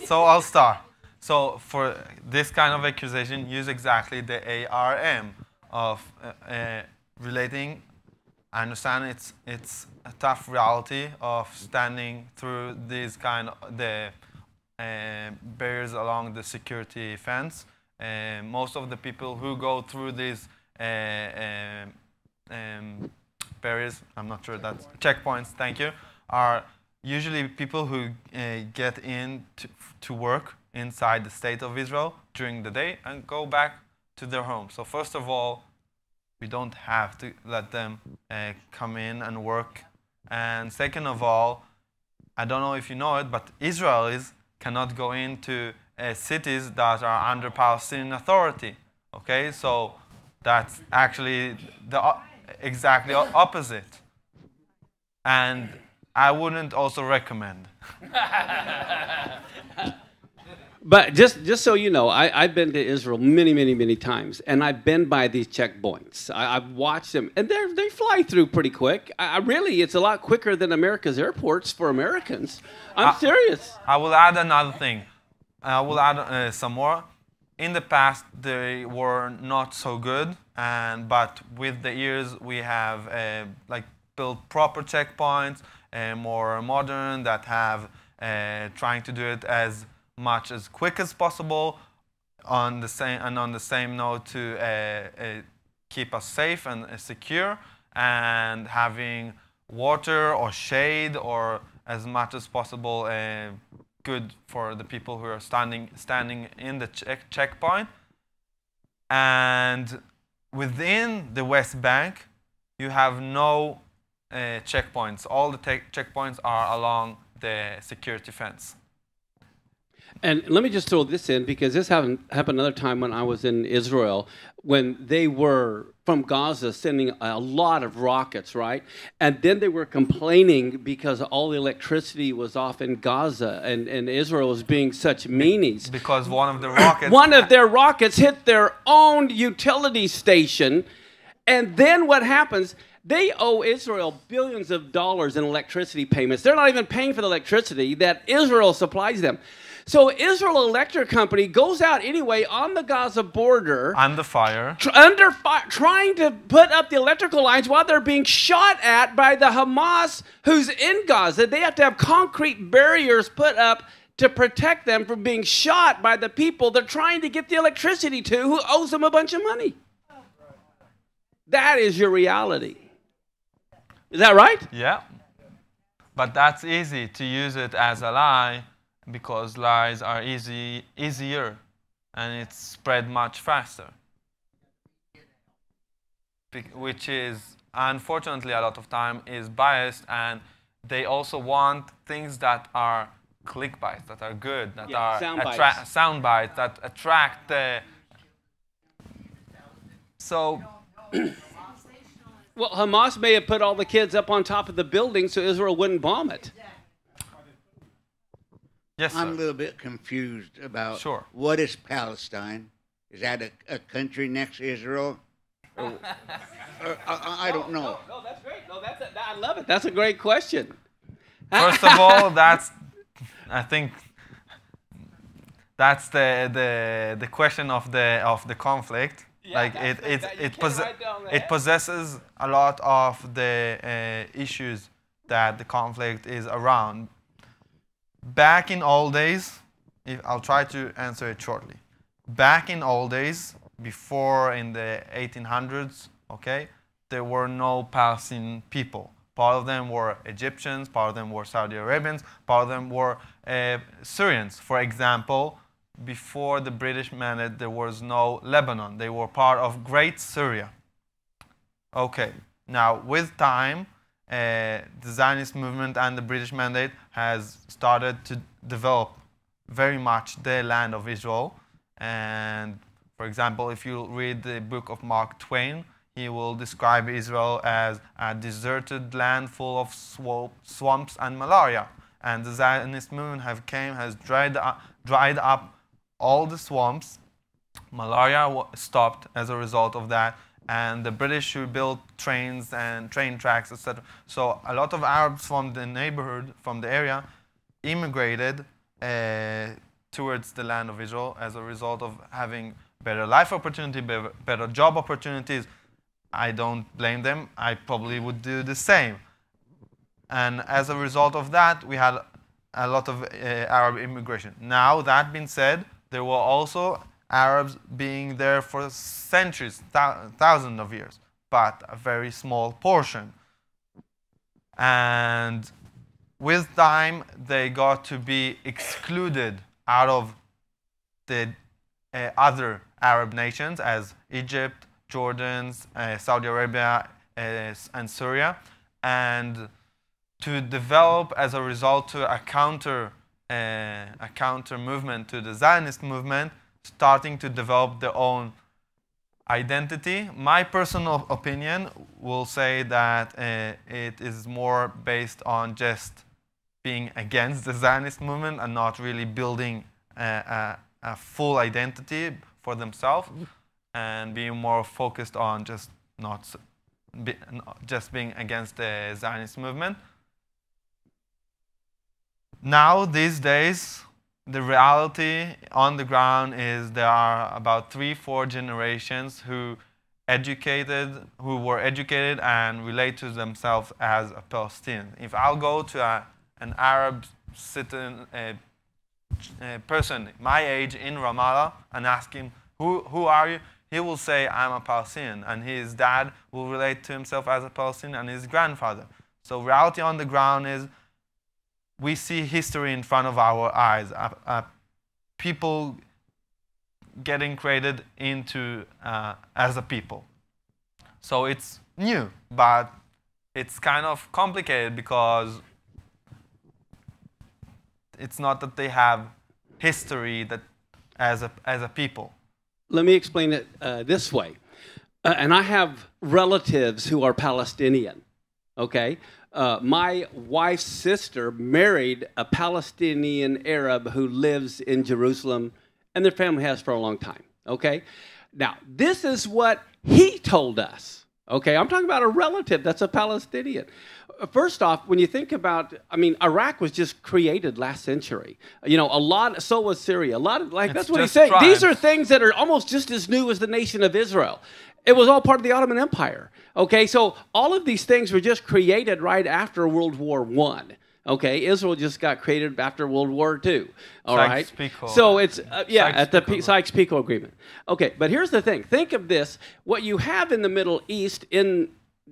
S2: so I'll start. So for this kind of accusation, use exactly the ARM of relating. I understand it's a tough reality of standing through these the barriers along the security fence. Most of the people who go through these barriers, I'm not sure that's checkpoints, thank you, are usually people who get in to work inside the state of Israel during the day and go back to their home. So first of all, we don't have to let them come in and work. And second of all, I don't know if you know it, but Israelis cannot go into cities that are under Palestinian authority. Okay, so that's actually the exactly opposite. And I wouldn't also recommend.
S1: But just so you know, I've been to Israel many times, and I've been by these checkpoints. I've watched them, and they fly through pretty quick. Really, it's a lot quicker than America's airports for Americans. I'm serious.
S2: I will add another thing. I will add some more. In the past, they were not so good, but with the years, we have built proper checkpoints, more modern, that have trying to do it as much as quick as possible, on the same note to keep us safe and secure, and having water or shade, or as much as possible good for the people who are standing in the checkpoint. And within the West Bank, you have no checkpoints. All the checkpoints are along the security fence.
S1: And let me just throw this in, because this happened another time when I was in Israel, when they were from Gaza sending a lot of rockets, right? And then they were complaining because all the electricity was off in Gaza, and Israel was being such meanies.
S2: Because one of the rockets...
S1: One of their rockets hit their own utility station, and then what happens? They owe Israel billions of dollars in electricity payments. They're not even paying for the electricity that Israel supplies them. So Israel Electric Company goes out anyway on the Gaza border.
S2: Under fire.
S1: Trying to put up the electrical lines while they're being shot at by the Hamas who's in Gaza. They have to have concrete barriers put up to protect them from being shot by the people they're trying to get the electricity to, who owes them a bunch of money. That is your reality. Is that right?
S2: Yeah. But that's easy to use it as a lie, because lies are easier, and it's spread much faster. Which is, unfortunately, a lot of time is biased, and they also want things that are clickbaits, that are good, that are sound bites, that attract the... So...
S1: Well, Hamas may have put all the kids up on top of the building so Israel wouldn't bomb it.
S2: Yes, sir.
S3: I'm a little bit confused about what is Palestine? Is that a country next to Israel? Or I don't know.
S1: No, that's great. No, I love it. That's a great question.
S2: First of all, I think that's the question of the conflict.
S1: Yeah,
S2: like it possesses a lot of the issues that the conflict is around. Back in old days, I'll try to answer it shortly. Back in old days, before in the 1800s, okay, there were no Palestinian people. Part of them were Egyptians, part of them were Saudi Arabians, part of them were Syrians. For example, before the British mandate, there was no Lebanon. They were part of Great Syria. Okay, now with time, the Zionist movement and the British mandate has started to develop very much the land of Israel. And for example, if you read the book of Mark Twain, he will describe Israel as a deserted land full of swamps and malaria. And the Zionist movement has dried up all the swamps. Malaria stopped as a result of that. And the British who built trains and train tracks, etc. So a lot of Arabs from the neighborhood, from the area, immigrated towards the land of Israel as a result of having better life opportunity, better job opportunities. I don't blame them. I probably would do the same. And as a result of that, we had a lot of Arab immigration. Now, that being said, there were also Arabs being there for centuries, thousands of years, but a very small portion. And with time, they got to be excluded out of the other Arab nations, as Egypt, Jordan, Saudi Arabia, and Syria, and to develop as a result to a counter movement to the Zionist movement, starting to develop their own identity. My personal opinion will say that it is more based on just being against the Zionist movement and not really building a full identity for themselves, and being more focused on just just being against the Zionist movement. Now, these days, the reality on the ground is there are about 3-4 generations who were educated and relate to themselves as a Palestinian. If I'll go to an Arab person my age in Ramallah and ask him, who are you? He will say, I'm a Palestinian. And his dad will relate to himself as a Palestinian, and his grandfather. So reality on the ground is we see history in front of our eyes. People getting created into as a people. So it's new, but it's kind of complicated because it's not that they have history that as a people.
S1: Let me explain it this way. And I have relatives who are Palestinian, okay? My wife's sister married a Palestinian Arab who lives in Jerusalem, and their family has for a long time, okay? Now, this is what he told us, okay? I'm talking about a relative that's a Palestinian. First off, when you think about, I mean, Iraq was just created last century. You know, so was Syria. That's what he's saying.
S2: Tribes.
S1: These are things that are almost just as new as the nation of Israel. It was all part of the Ottoman Empire. Okay, so all of these things were just created right after World War I. Okay, Israel just got created after World War II. All right. So it's at the Sykes-Picot Agreement. Okay, but here's the thing. Think of this. What you have in the Middle East in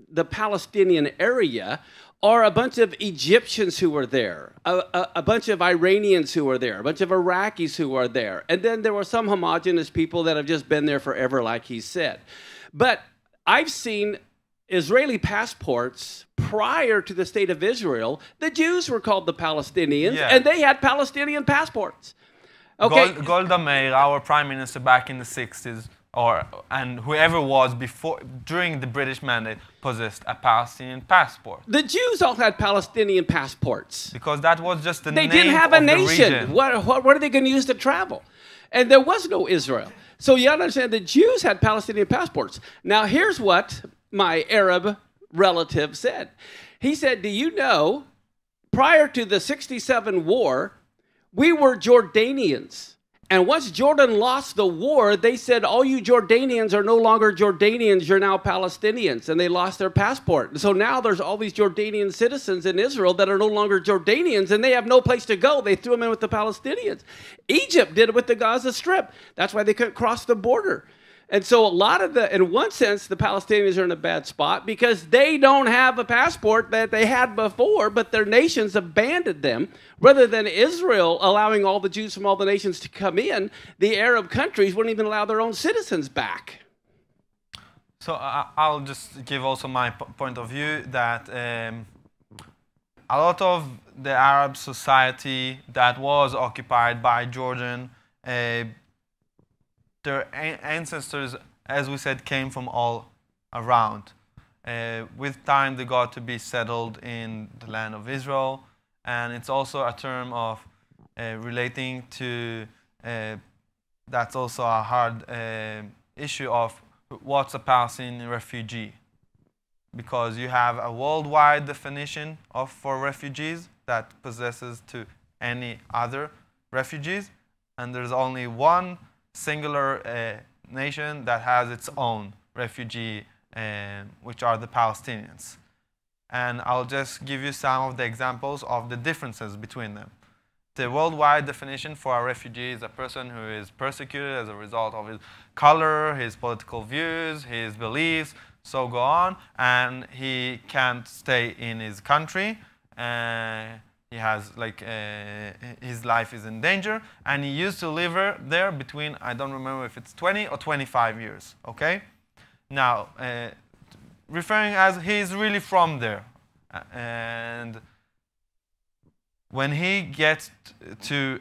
S1: the Palestinian area are a bunch of Egyptians who were there, a bunch of Iranians who were there, a bunch of Iraqis who are there, and then there were some homogenous people that have just been there forever, like he said. But I've seen Israeli passports prior to the state of Israel. The Jews were called the Palestinians, and they had Palestinian passports. Okay.
S2: Golda Meir, our prime minister back in the 60s, and whoever was during the British mandate, possessed a Palestinian passport.
S1: The Jews all had Palestinian passports.
S2: Because that was just the name of the region.
S1: They didn't have a nation. What are they going to use to travel? And there was no Israel. So you understand the Jews had Palestinian passports. Now here's what my Arab relative said. He said, do you know, prior to the 67 war, we were Jordanians. And once Jordan lost the war, they said, all you Jordanians are no longer Jordanians, you're now Palestinians. And they lost their passport. And so now there's all these Jordanian citizens in Israel that are no longer Jordanians, and they have no place to go. They threw them in with the Palestinians. Egypt did it with the Gaza Strip. That's why they couldn't cross the border. And so in one sense, the Palestinians are in a bad spot because they don't have a passport that they had before, but their nations abandoned them. Rather than Israel allowing all the Jews from all the nations to come in, the Arab countries wouldn't even allow their own citizens back.
S2: So I'll just give also my point of view that a lot of the Arab society that was occupied by Jordan, their ancestors, as we said, came from all around. With time, they got to be settled in the land of Israel, and it's also a term of relating to, that's also a hard issue of what's a Palestinian refugee. Because you have a worldwide definition for refugees that possesses to any other refugees, and there's only one singular nation that has its own refugee, which are the Palestinians. And I'll just give you some of the examples of the differences between them. The worldwide definition for a refugee is a person who is persecuted as a result of his color, his political views, his beliefs, so go on, and he can't stay in his country. He has, his life is in danger, and he used to live there between, I don't remember if it's 20 or 25 years, okay? Now, referring as he's really from there. And when he gets to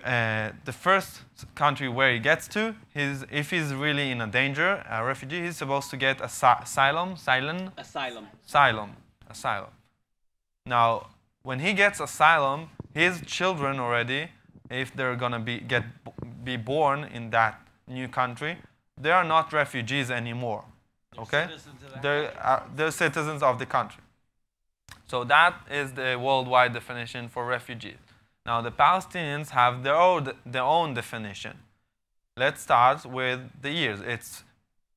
S2: the first country where he gets to, if he's really in a danger, a refugee, he's supposed to get asylum. Now, when he gets asylum, his children already, if they're going to be born in that new country, they are not refugees anymore. Okay? They're citizens of the country. So that is the worldwide definition for refugees. Now, the Palestinians have their own definition. Let's start with the years.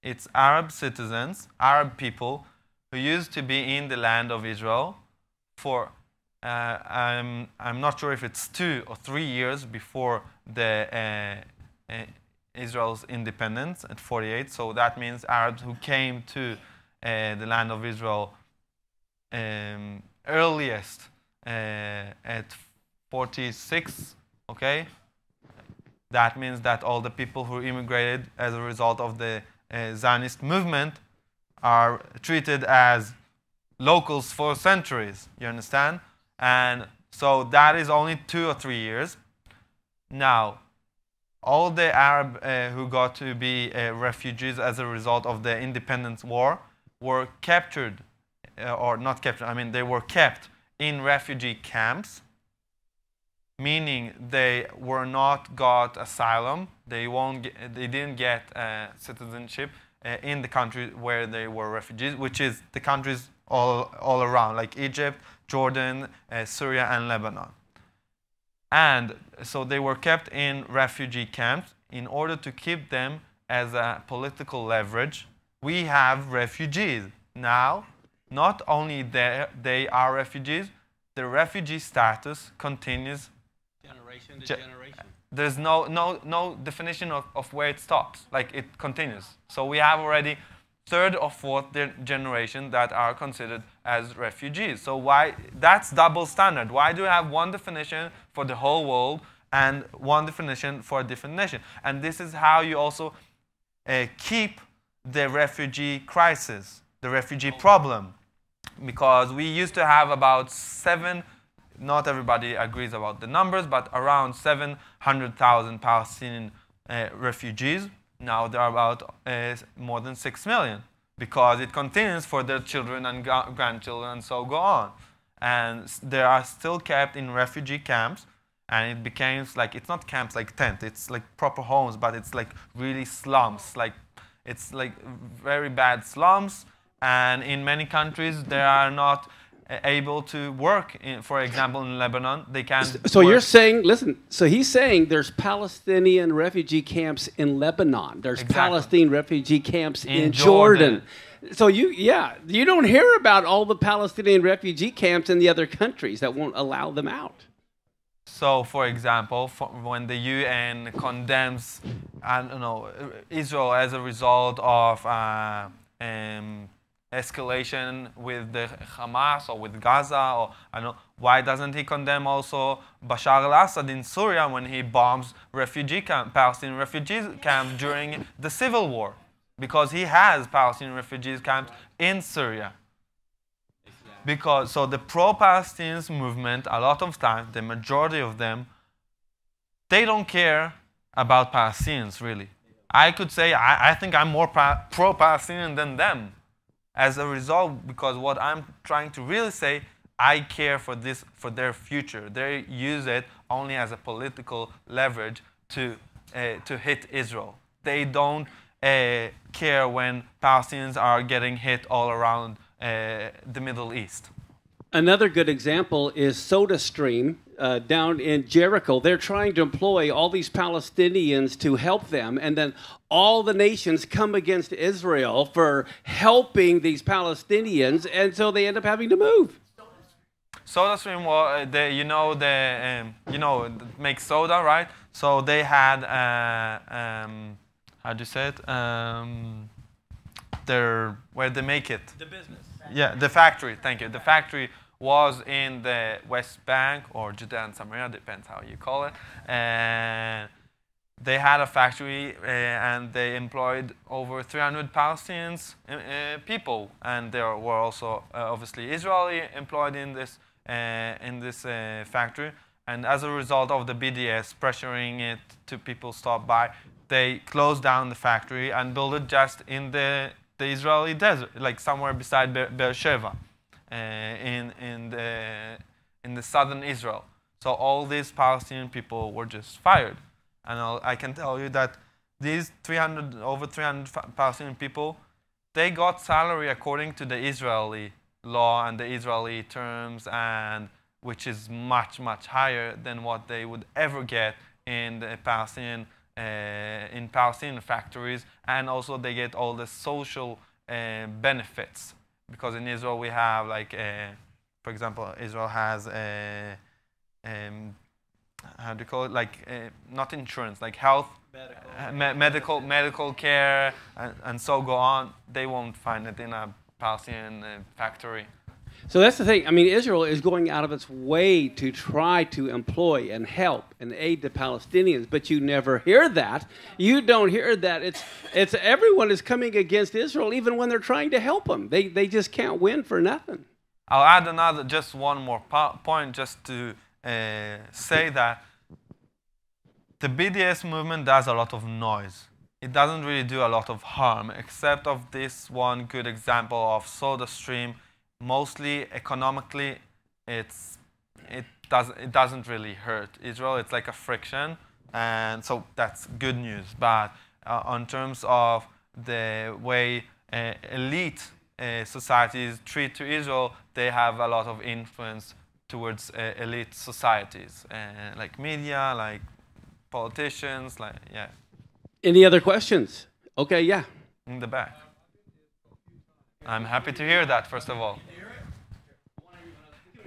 S2: It's Arab citizens, Arab people, who used to be in the land of Israel for I'm not sure if it's 2 or 3 years before Israel's independence at 48. So that means Arabs who came to the land of Israel earliest at 46. Okay, that means that all the people who immigrated as a result of the Zionist movement are treated as locals for centuries. You understand? And so that is only 2 or 3 years. Now, all the Arab who got to be refugees as a result of the independence war were captured, or not captured, I mean they were kept in refugee camps, meaning they were not got asylum, they didn't get citizenship in the country where they were refugees, which is the countries all around, like Egypt, Jordan, Syria, and Lebanon. And so they were kept in refugee camps in order to keep them as a political leverage. We have refugees. Now, not only they are refugees, the refugee status continues.
S1: Generation to generation.
S2: There's no definition of where it stops. Like, it continues. So we have already third or fourth generation that are considered as refugees. So why? That's double standard. Why do you have one definition for the whole world and one definition for a different nation? And this is how you also keep the refugee crisis, the refugee problem. Because we used to have about not everybody agrees about the numbers, but around 700,000 Palestinian refugees. Now there are about more than 6 million, because it continues for their children and grandchildren and so go on. And they are still kept in refugee camps, and it becomes like, it's not camps like tent, it's like proper homes, but it's like really slums, like it's like very bad slums. And in many countries they are not able to work. For example, in Lebanon, they can't.
S1: So you're saying, listen, so he's saying there's Palestinian refugee camps in Lebanon. There's
S2: Exactly.
S1: Palestinian refugee camps in Jordan. So you don't hear about all the Palestinian refugee camps in the other countries that won't allow them out.
S2: So, for example, when the UN condemns, I don't know, Israel as a result of escalation with the Hamas or with Gaza, or I don't know, why doesn't he condemn also Bashar al-Assad in Syria when he bombs Palestinian refugee camps during the civil war? Because he has Palestinian refugee camps in Syria. Because so the pro-Palestinian movement, a lot of times, the majority of them, they don't care about Palestinians really. I could say I think I'm more pro-Palestinian than them. As a result, because what I'm trying to really say, I care for this, for their future. They use it only as a political leverage to hit Israel. They don't care when Palestinians are getting hit all around the Middle East.
S1: Another good example is SodaStream down in Jericho. They're trying to employ all these Palestinians to help them, and then all the nations come against Israel for helping these Palestinians, and so they end up having to move.
S2: SodaStream, well, make soda, right? So they had how do you say it? Where they make it.
S5: The business.
S2: Yeah, the factory. Thank you. The factory was in the West Bank or Judea and Samaria, depends how you call it. And they had a factory and they employed over 300 Palestinians people, and there were also obviously Israeli employed in this factory. And as a result of the BDS pressuring it to people stop by, they closed down the factory and built it just in the Israeli desert, like somewhere beside Beersheba, in the southern Israel. So all these Palestinian people were just fired. And I can tell you that these over 300 Palestinian people, they got salary according to the Israeli law and the Israeli terms, and which is much, much higher than what they would ever get in the Palestinian factories. And also they get all the social benefits, because in Israel we have, like, for example, Israel has how do you call it? Like not insurance, like health, medical care, and so go on. They won't find it in a Palestinian factory.
S1: So that's the thing. I mean, Israel is going out of its way to try to employ and help and aid the Palestinians, but you never hear that. You don't hear that. It's everyone is coming against Israel, even when they're trying to help them. They just can't win for nothing.
S2: I'll add just one more point, just to say that the BDS movement does a lot of noise. It doesn't really do a lot of harm, except of this one good example of SodaStream. Mostly economically, it doesn't really hurt Israel. It's like a friction, and so that's good news. But in terms of the way elite societies treat to Israel, they have a lot of influence towards elite societies, like media, like politicians, like yeah.
S1: Any other questions? Okay, yeah.
S2: In the back. I'm happy to hear that, first of all.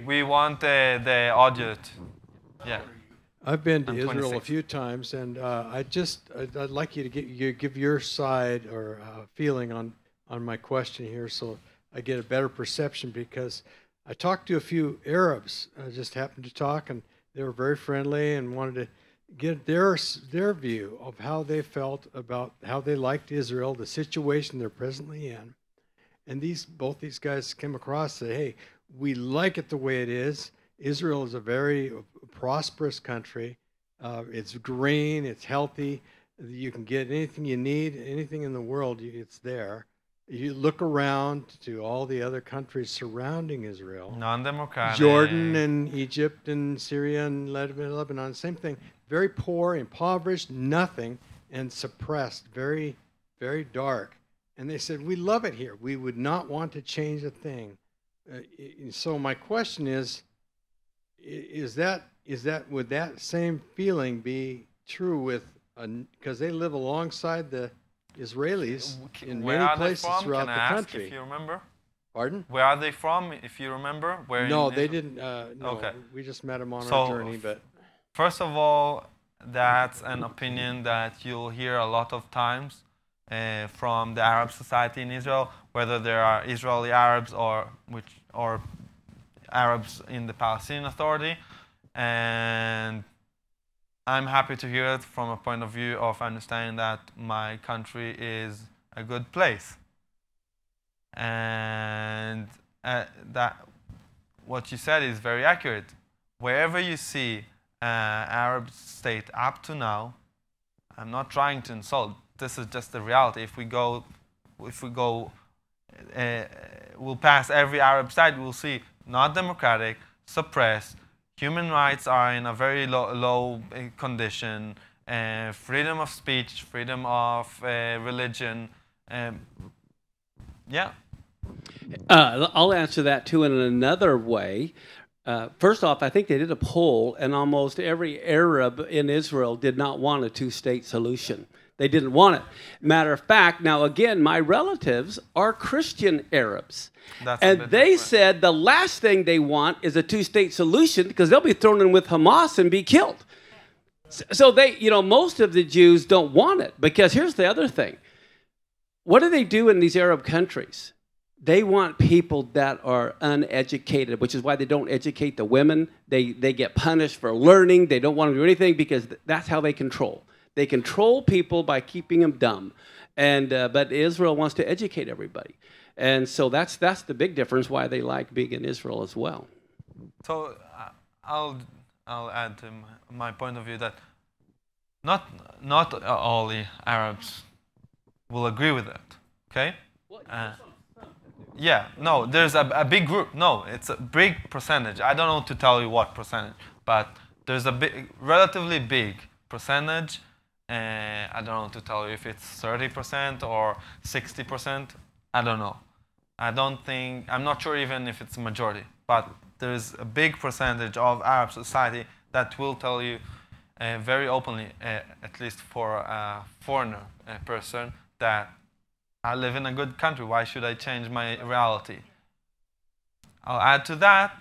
S2: We want the audio. Yeah.
S8: I've been to Israel 26. A few times, and I'd like you to give your side or feeling on my question here, so I get a better perception, because I talked to a few Arabs. I just happened to talk, and they were very friendly and wanted to get their view of how they felt about how they liked Israel, the situation they're presently in. And both these guys came across and said, hey, we like it the way it is. Israel is a very prosperous country. It's green, it's healthy. You can get anything you need, anything in the world, it's there. You look around to all the other countries surrounding Israel.
S2: Non-democratic.
S8: Jordan and Egypt and Syria and Lebanon, same thing. Very poor, impoverished, nothing, and suppressed, very, very dark. And they said, we love it here. We would not want to change a thing. So my question is would that same feeling be true with, because they live alongside the Israelis in many places throughout the country.
S2: If you remember?
S8: Pardon?
S2: Where are they from, if you remember?
S8: No, they didn't. No, okay. We just met them on our journey. But
S2: first of all, that's an opinion that you'll hear a lot of times from the Arab society in Israel, whether there are Israeli Arabs or Arabs in the Palestinian Authority. And I'm happy to hear it from a point of view of understanding that my country is a good place. And that what you said is very accurate. Wherever you see Arab state up to now, I'm not trying to insult. This is just the reality. If we go, we'll pass every Arab state, we'll see not democratic, suppressed. Human rights are in a very low condition. Freedom of speech, freedom of religion. Yeah.
S1: I'll answer that too in another way. First off, I think they did a poll, and almost every Arab in Israel did not want a two-state solution. They didn't want it. Matter of fact, now again, my relatives are Christian Arabs. And they said the last thing they want is a two-state solution, because they'll be thrown in with Hamas and be killed. So they, most of the Jews don't want it, because here's the other thing. What do they do in these Arab countries? They want people that are uneducated, which is why they don't educate the women. They get punished for learning. They don't want to do anything, because that's how they control. They control people by keeping them dumb. But Israel wants to educate everybody. And so that's the big difference why they like being in Israel as well.
S2: So I'll add to my point of view that not all the Arabs will agree with that. Okay? Yeah, no, there's a big group. No, it's a big percentage. I don't know to tell you what percentage, but there's a relatively big percentage. I don't know to tell you if it's 30% or 60%. I don't know. I'm not sure even if it's a majority, but there's a big percentage of Arab society that will tell you very openly, at least for a foreigner person, that I live in a good country. Why should I change my reality? I'll add to that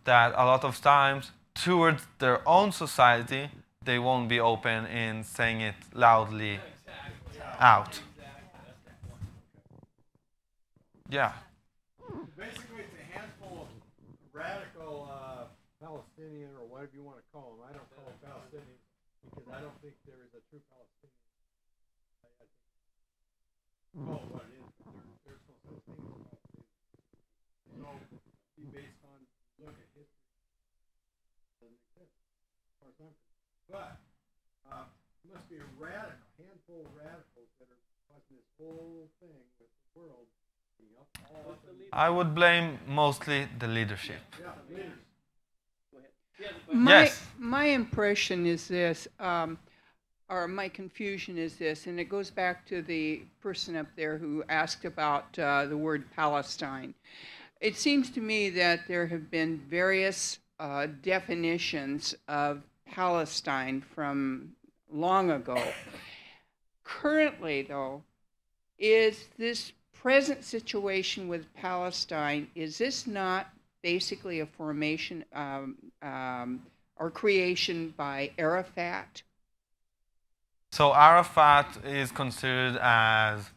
S2: a lot of times towards their own society, they won't be open in saying it loudly out. Yeah.
S8: Basically, it's a handful of radical Palestinian, or whatever you want to call them. I don't call them Palestinians because I don't think there is a true Palestinian. Oh, what it is. There's no such thing as Palestinian. So, be based on look at history. Doesn't exist, as far as I'm concerned. But It must be a handful of radicals that are causing this whole thing with the world.
S2: I would blame mostly the leadership.
S9: My impression is this, or my confusion is this, and it goes back to the person up there who asked about the word Palestine. It seems to me that there have been various definitions of Palestine from long ago. Currently, though, is this present situation with Palestine, is this not basically a formation or creation by Arafat?
S2: So Arafat is considered as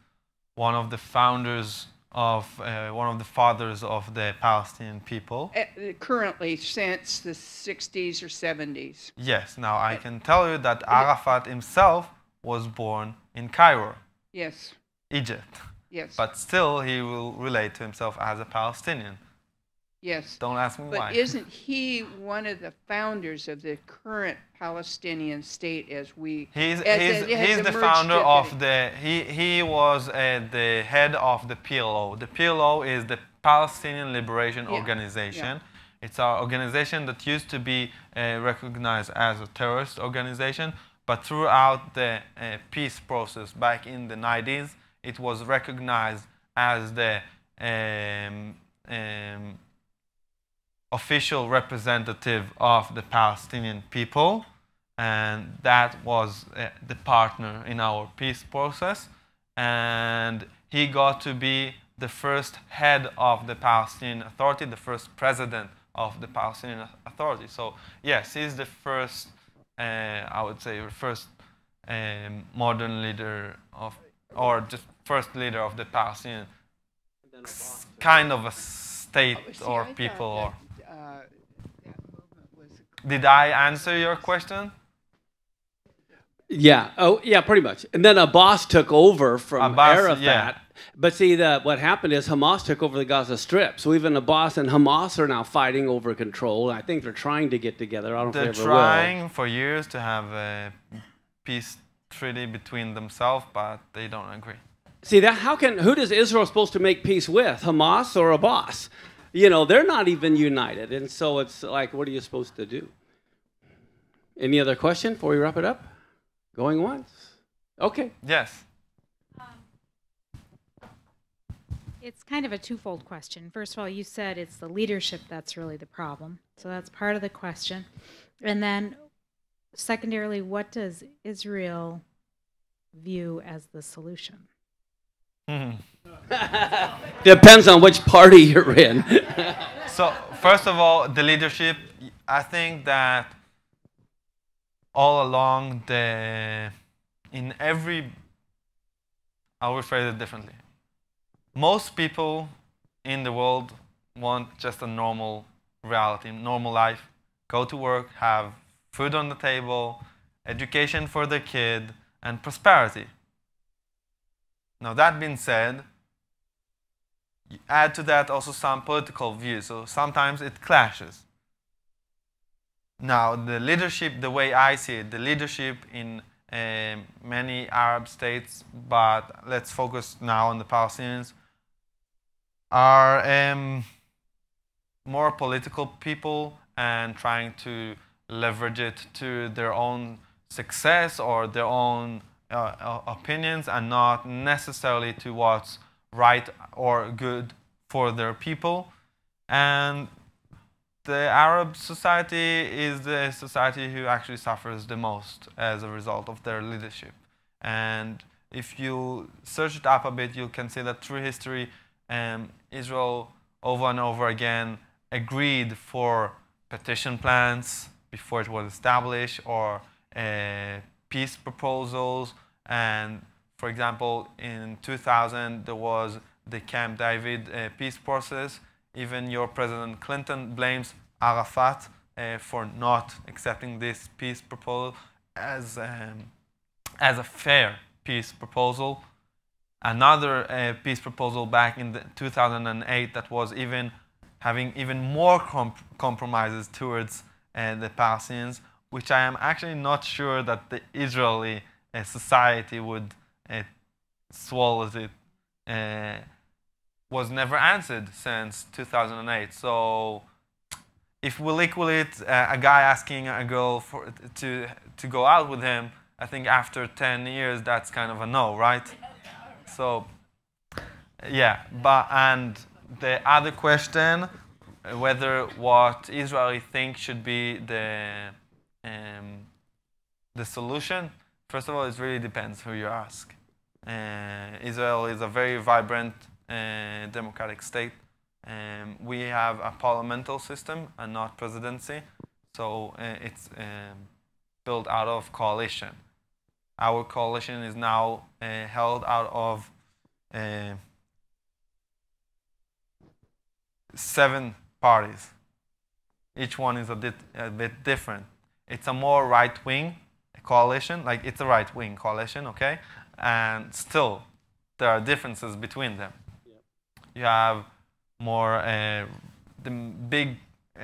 S2: one of the founders of, one of the fathers of the Palestinian people.
S9: Currently, since the 60s or 70s.
S2: Yes. Now, I can tell you that Arafat himself was born in Cairo,
S9: yes,
S2: Egypt.
S9: Yes.
S2: But still, he will relate to himself as a Palestinian.
S9: Yes.
S2: Don't ask me why.
S9: But isn't he one of the founders of the current Palestinian state as we...
S2: He's the founder of the... He was the head of the PLO. The PLO is the Palestinian Liberation Organization. Yeah. It's an organization that used to be recognized as a terrorist organization, but throughout the peace process back in the 90s, it was recognized as the official representative of the Palestinian people, and that was the partner in our peace process. And he got to be the first head of the Palestinian Authority, the first president of the Palestinian Authority. So yes, he's the first, I would say, first modern leader of, or just first leader of the Palestinian kind of a state or people. Or did I answer your question?
S1: Yeah. Oh, yeah, pretty much. And then Abbas took over from Arafat. Yeah. But see, what happened is Hamas took over the Gaza Strip. So even Abbas and Hamas are now fighting over control. I think they're trying to get together. I don't know if they ever will.
S2: They're trying for years to have a peace treaty between themselves, but they don't agree.
S1: See, who does Israel supposed to make peace with? Hamas or Abbas? You know, they're not even united. And so it's like, what are you supposed to do? Any other question before we wrap it up? Going once? Okay.
S2: Yes.
S6: It's kind of a twofold question. First of all, you said it's the leadership that's really the problem. So that's part of the question. And then secondarily, what does Israel view as the solution?
S1: Depends on which party you're in.
S2: So, first of all, the leadership, I think that all along I'll rephrase it differently. Most people in the world want just a normal reality, normal life. Go to work, have food on the table, education for their kid, and prosperity. Now, that being said, you add to that also some political views, so sometimes it clashes. Now, the leadership, the way I see it, the leadership in many Arab states, but let's focus now on the Palestinians, are more political people and trying to leverage it to their own success or their own opinions, and not necessarily to what's right or good for their people. And the Arab society is the society who actually suffers the most as a result of their leadership. And if you search it up a bit, you can see that through history, Israel over and over again agreed for petition plans before it was established, or peace proposals. And for example, in 2000 there was the Camp David peace process. Even your President Clinton blames Arafat for not accepting this peace proposal as a fair peace proposal. Another peace proposal back in 2008 that was having even more compromises towards the Palestinians which I am actually not sure that the Israeli society would swallow it, was never answered since 2008. So if we'll equal it, a guy asking a girl to go out with him, I think after 10 years, that's kind of a no, right? So, yeah. And the other question, whether what Israeli think should be the solution, first of all, it really depends who you ask. Israel is a very vibrant democratic state. We have a parliamentary system and not presidency, so it's built out of coalition. Our coalition is now held out of 7 parties. Each one is a bit different. It's a more right-wing coalition, like it's a right-wing coalition, okay? And still, there are differences between them. Yep. You have more the big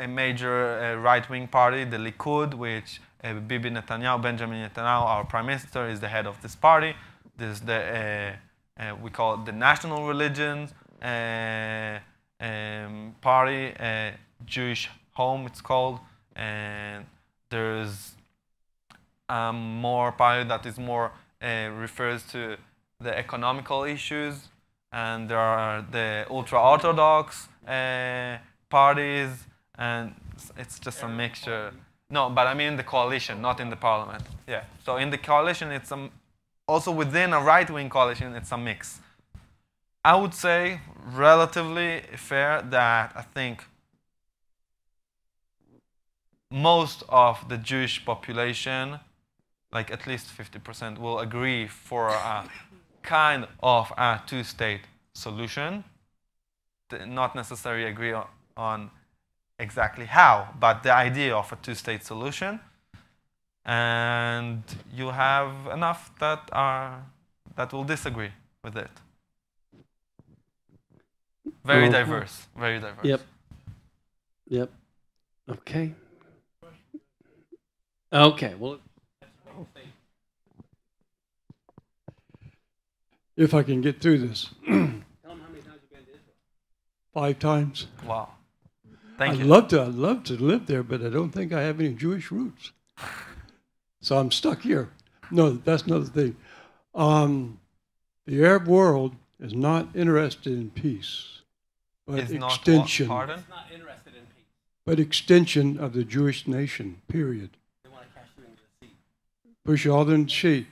S2: major right-wing party, the Likud, which Bibi Netanyahu, Benjamin Netanyahu, our prime minister, is the head of this party. There's the we call it the National Religions party, Jewish Home, it's called, and there's more party that is more refers to the economical issues, and there are the ultra-Orthodox parties, and it's just a mixture. No, but I mean the coalition, not in the parliament. Yeah. So in the coalition, it's also within a right-wing coalition, it's a mix. I would say relatively fair that I think most of the Jewish population, like at least 50%, will agree for a kind of a two-state solution. Not necessarily agree on exactly how, but the idea of a two-state solution. And you have enough that will disagree with it. Very diverse, very diverse.
S1: Yep. Yep. Okay. Okay. Well,
S10: if I can get through this.
S1: Tell them how many times you've been to Israel.
S10: 5 times.
S2: Wow. Thank you.
S10: I'd love to live there, but I don't think I have any Jewish roots. So I'm stuck here. No, that's another thing. The Arab world is not interested in peace, but extension.
S2: Pardon?
S5: It's not interested in peace.
S10: But extension of the Jewish nation, period.
S5: They want to cast you into the sea.
S10: Push you all into the sea.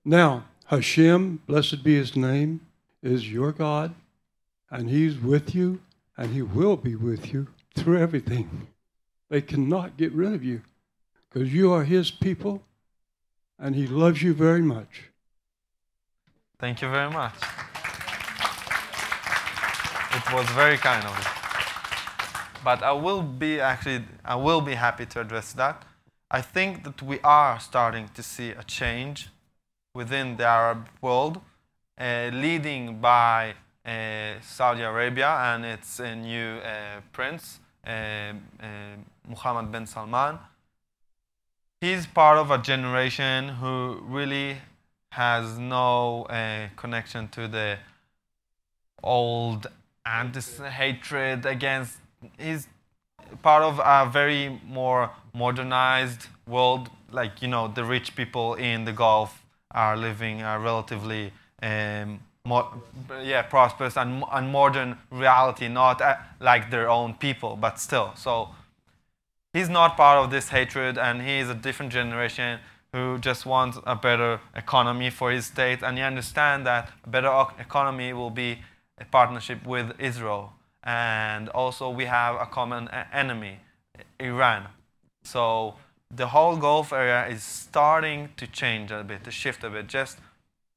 S10: Now, Hashem, blessed be his name, is your God, and he's with you, and he will be with you through everything. They cannot get rid of you because you are his people, and he loves you very much.
S2: Thank you very much. It was very kind of you. But I will be happy to address that. I think that we are starting to see a change within the Arab world, leading by Saudi Arabia and its new prince, Mohammed bin Salman. He's part of a generation who really has no connection to the old anti-hatred against. He's part of a very more modernized world, like, you know, the rich people in the Gulf are living a relatively prosperous and modern reality, not like their own people, but still. So he's not part of this hatred, and he is a different generation who just wants a better economy for his state, and he understands that a better economy will be a partnership with Israel. And also we have a common enemy, Iran. So the whole Gulf area is starting to change a bit, to shift a bit. Just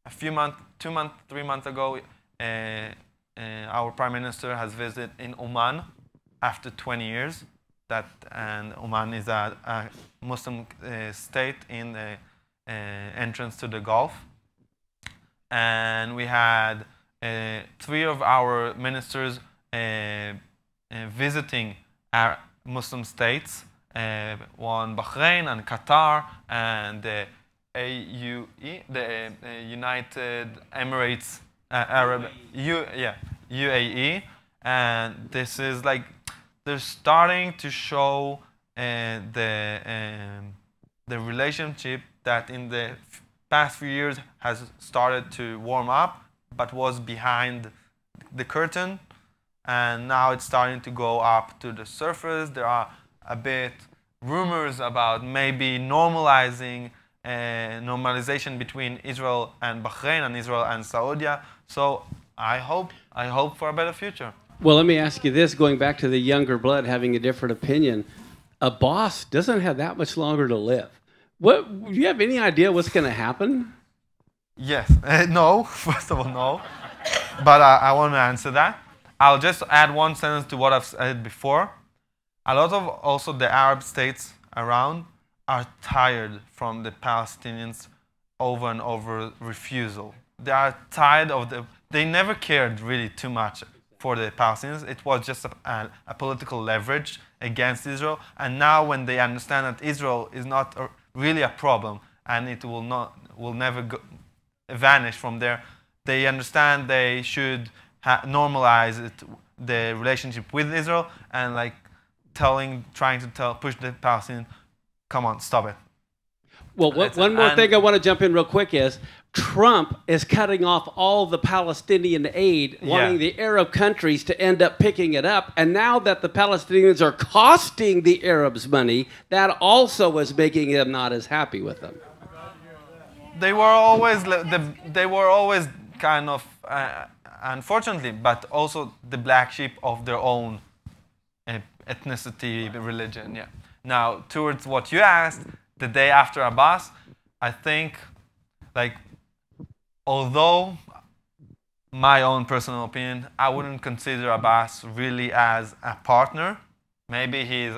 S2: a few months, 2 months, 3 months ago, our Prime Minister has visited in Oman after 20 years. And Oman is a Muslim state in the entrance to the Gulf. And we had 3 of our ministers visiting our Muslim states one Bahrain and Qatar and the AUE, the United Emirates Arab, UAE, and this is like they're starting to show the relationship that in the past few years has started to warm up, but was behind the curtain, and now it's starting to go up to the surface. There are a bit rumors about maybe normalization between Israel and Bahrain and Israel and Saudi. So I hope for a better future.
S1: Well, let me ask you this, going back to the younger blood having a different opinion. Abbas doesn't have that much longer to live. Do you have any idea what's going to happen?
S2: Yes. No. First of all, no. But I want to answer that. I'll just add one sentence to what I've said before. A lot of also the Arab states around are tired from the Palestinians over and over refusal. They are tired of they never cared really too much for the Palestinians. It was just a political leverage against Israel. And now when they understand that Israel is not really a problem and it will never vanish from there, they understand they should normalize the relationship with Israel and like trying to push the Palestinians, come on, stop it.
S1: Well, one more thing I want to jump in real quick is Trump is cutting off all the Palestinian aid, wanting the Arab countries to end up picking it up. And now that the Palestinians are costing the Arabs money, that also is making them not as happy with them.
S2: They were always kind of, unfortunately, but also the black sheep of their own ethnicity, religion. Yeah. Now, towards what you asked, the day after Abbas, I think, like, although my own personal opinion, I wouldn't consider Abbas really as a partner. Maybe he's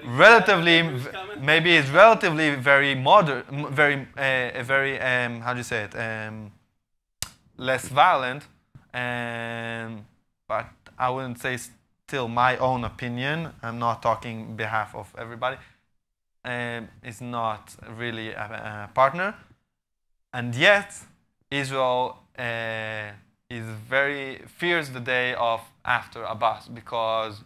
S2: relatively very modern, very how do you say it, less violent, but I wouldn't say still my own opinion. I'm not talking on behalf of everybody. Is not really a partner, and yet Israel fears the day of after Abbas because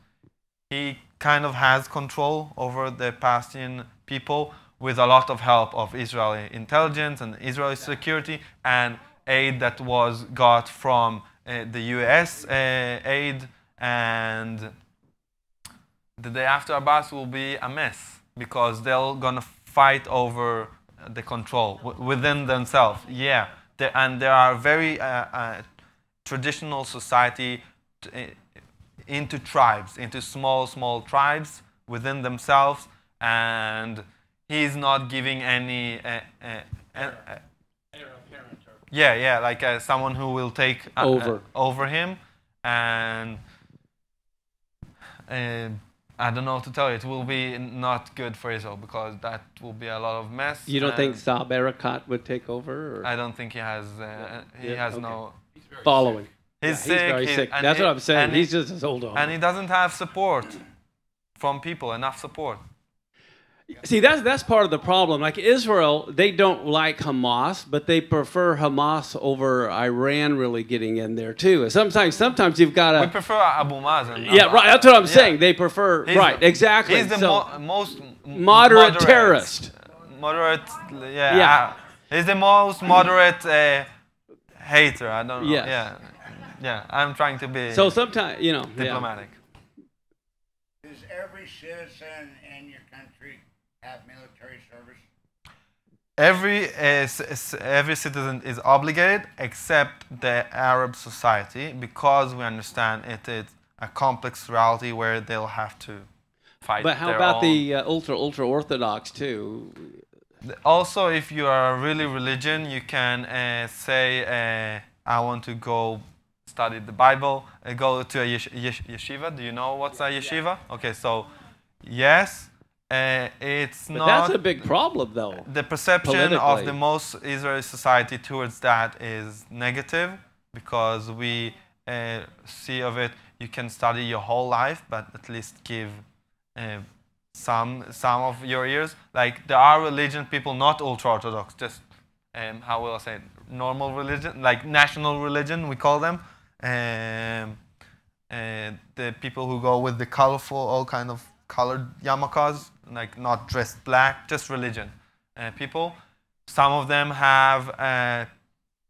S2: he kind of has control over the Palestinian people with a lot of help of Israeli intelligence and Israeli security and aid that was got from the US aid, and the day after Abbas will be a mess because they're gonna fight over the control within themselves. Yeah, and there are very traditional society into tribes, into small tribes within themselves, and he's not giving any like someone who will take over him, and I don't know what to tell you. It will be not good for Israel because that will be a lot of mess.
S1: You don't think Saab Erekat would take over? Or?
S2: I don't think he has. No
S1: following.
S2: He's sick.
S1: He's very sick. That's what I'm saying. He's just as old on.
S2: And he doesn't have support from people. Enough support.
S1: See, that's part of the problem. Like Israel, they don't like Hamas, but they prefer Hamas over Iran really getting in there too. Sometimes you've got to.
S2: We prefer Abu Mazen.
S1: Yeah, right. That's what I'm saying. They prefer exactly.
S2: He's the most
S1: moderate terrorist.
S2: Moderate, yeah. He's the most moderate hater. I don't know.
S1: Yes.
S2: Yeah. I'm trying to be.
S1: So sometimes
S2: diplomatic.
S3: Does every citizen in your country have military service?
S2: Every citizen is obligated except the Arab society because we understand it is a complex reality where they'll have to fight.
S1: But how about the ultra orthodox too?
S2: Also, if you are really religion, you can say, I want to go study the Bible, go to a yeshiva. Do you know what's a yeshiva? Okay, so yes. It's
S1: but
S2: not.
S1: That's a big problem, though.
S2: The perception of the most Israeli society towards that is negative because we see of it. You can study your whole life, but at least give some of your ears. Like there are religion people, not ultra-Orthodox, just how will I say it? Normal religion, like national religion, we call them. The people who go with the colorful, all kind of colored yarmulkes, like not dressed black, just religion people. Some of them have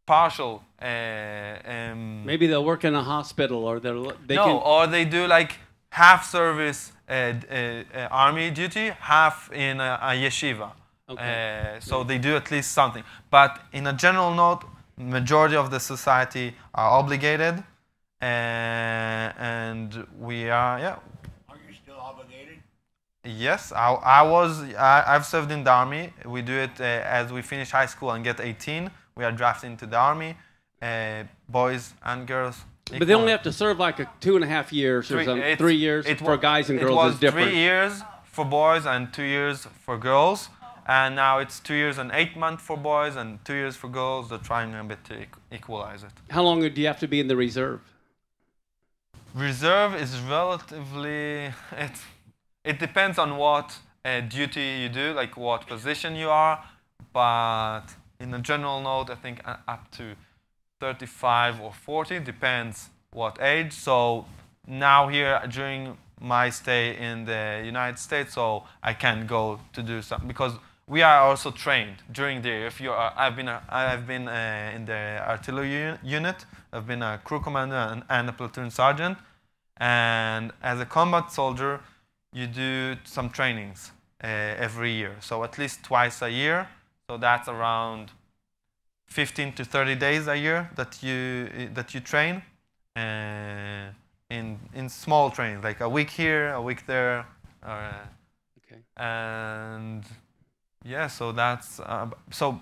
S2: partial.
S1: Maybe they'll work in a hospital, or
S2: or they do like half service army duty, half in a yeshiva. Okay. So they do at least something. But in a general note, majority of the society are obligated, and we are, yeah.
S3: Are you still obligated?
S2: Yes, I've served in the army. We do it as we finish high school and get 18. We are drafted into the army, boys and girls.
S1: But they only have to serve like 2.5 years or something. 3 years for guys and girls is different.
S2: 3 years for boys and 2 years for girls. And now it's 2 years and 8 months for boys and 2 years for girls. They're trying a bit to equalize it.
S1: How long do you have to be in the reserve?
S2: Reserve is relatively, it depends on what duty you do, like what position you are. But in a general note, I think up to 35 or 40, depends what age. So now here during my stay in the United States, so I can go to do something because we are also trained during the year. If you are, I've been in the artillery unit. I've been a crew commander and a platoon sergeant. And as a combat soldier, you do some trainings every year. So at least twice a year. So that's around 15 to 30 days a year that you train in small trainings, like a week here, a week there.
S1: Okay.
S2: And yeah, so that's so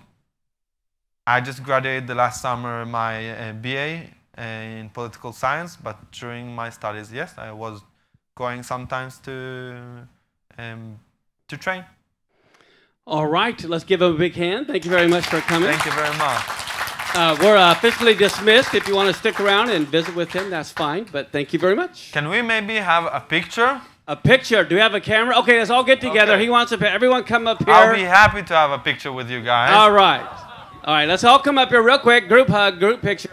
S2: I just graduated the last summer my BA in political science, but during my studies, yes, I was going sometimes to train.
S1: All right, let's give him a big hand. Thank you very much for coming.
S2: Thank you very much.
S1: We're officially dismissed. If you want to stick around and visit with him, that's fine, but thank you very much.
S2: Can we maybe have a picture?
S1: A picture? Do we have a camera? Okay, let's all get together. Okay. He wants a everyone come up here.
S2: I'll be happy to have a picture with you guys.
S1: All right. All right, let's all come up here real quick. Group hug, group picture.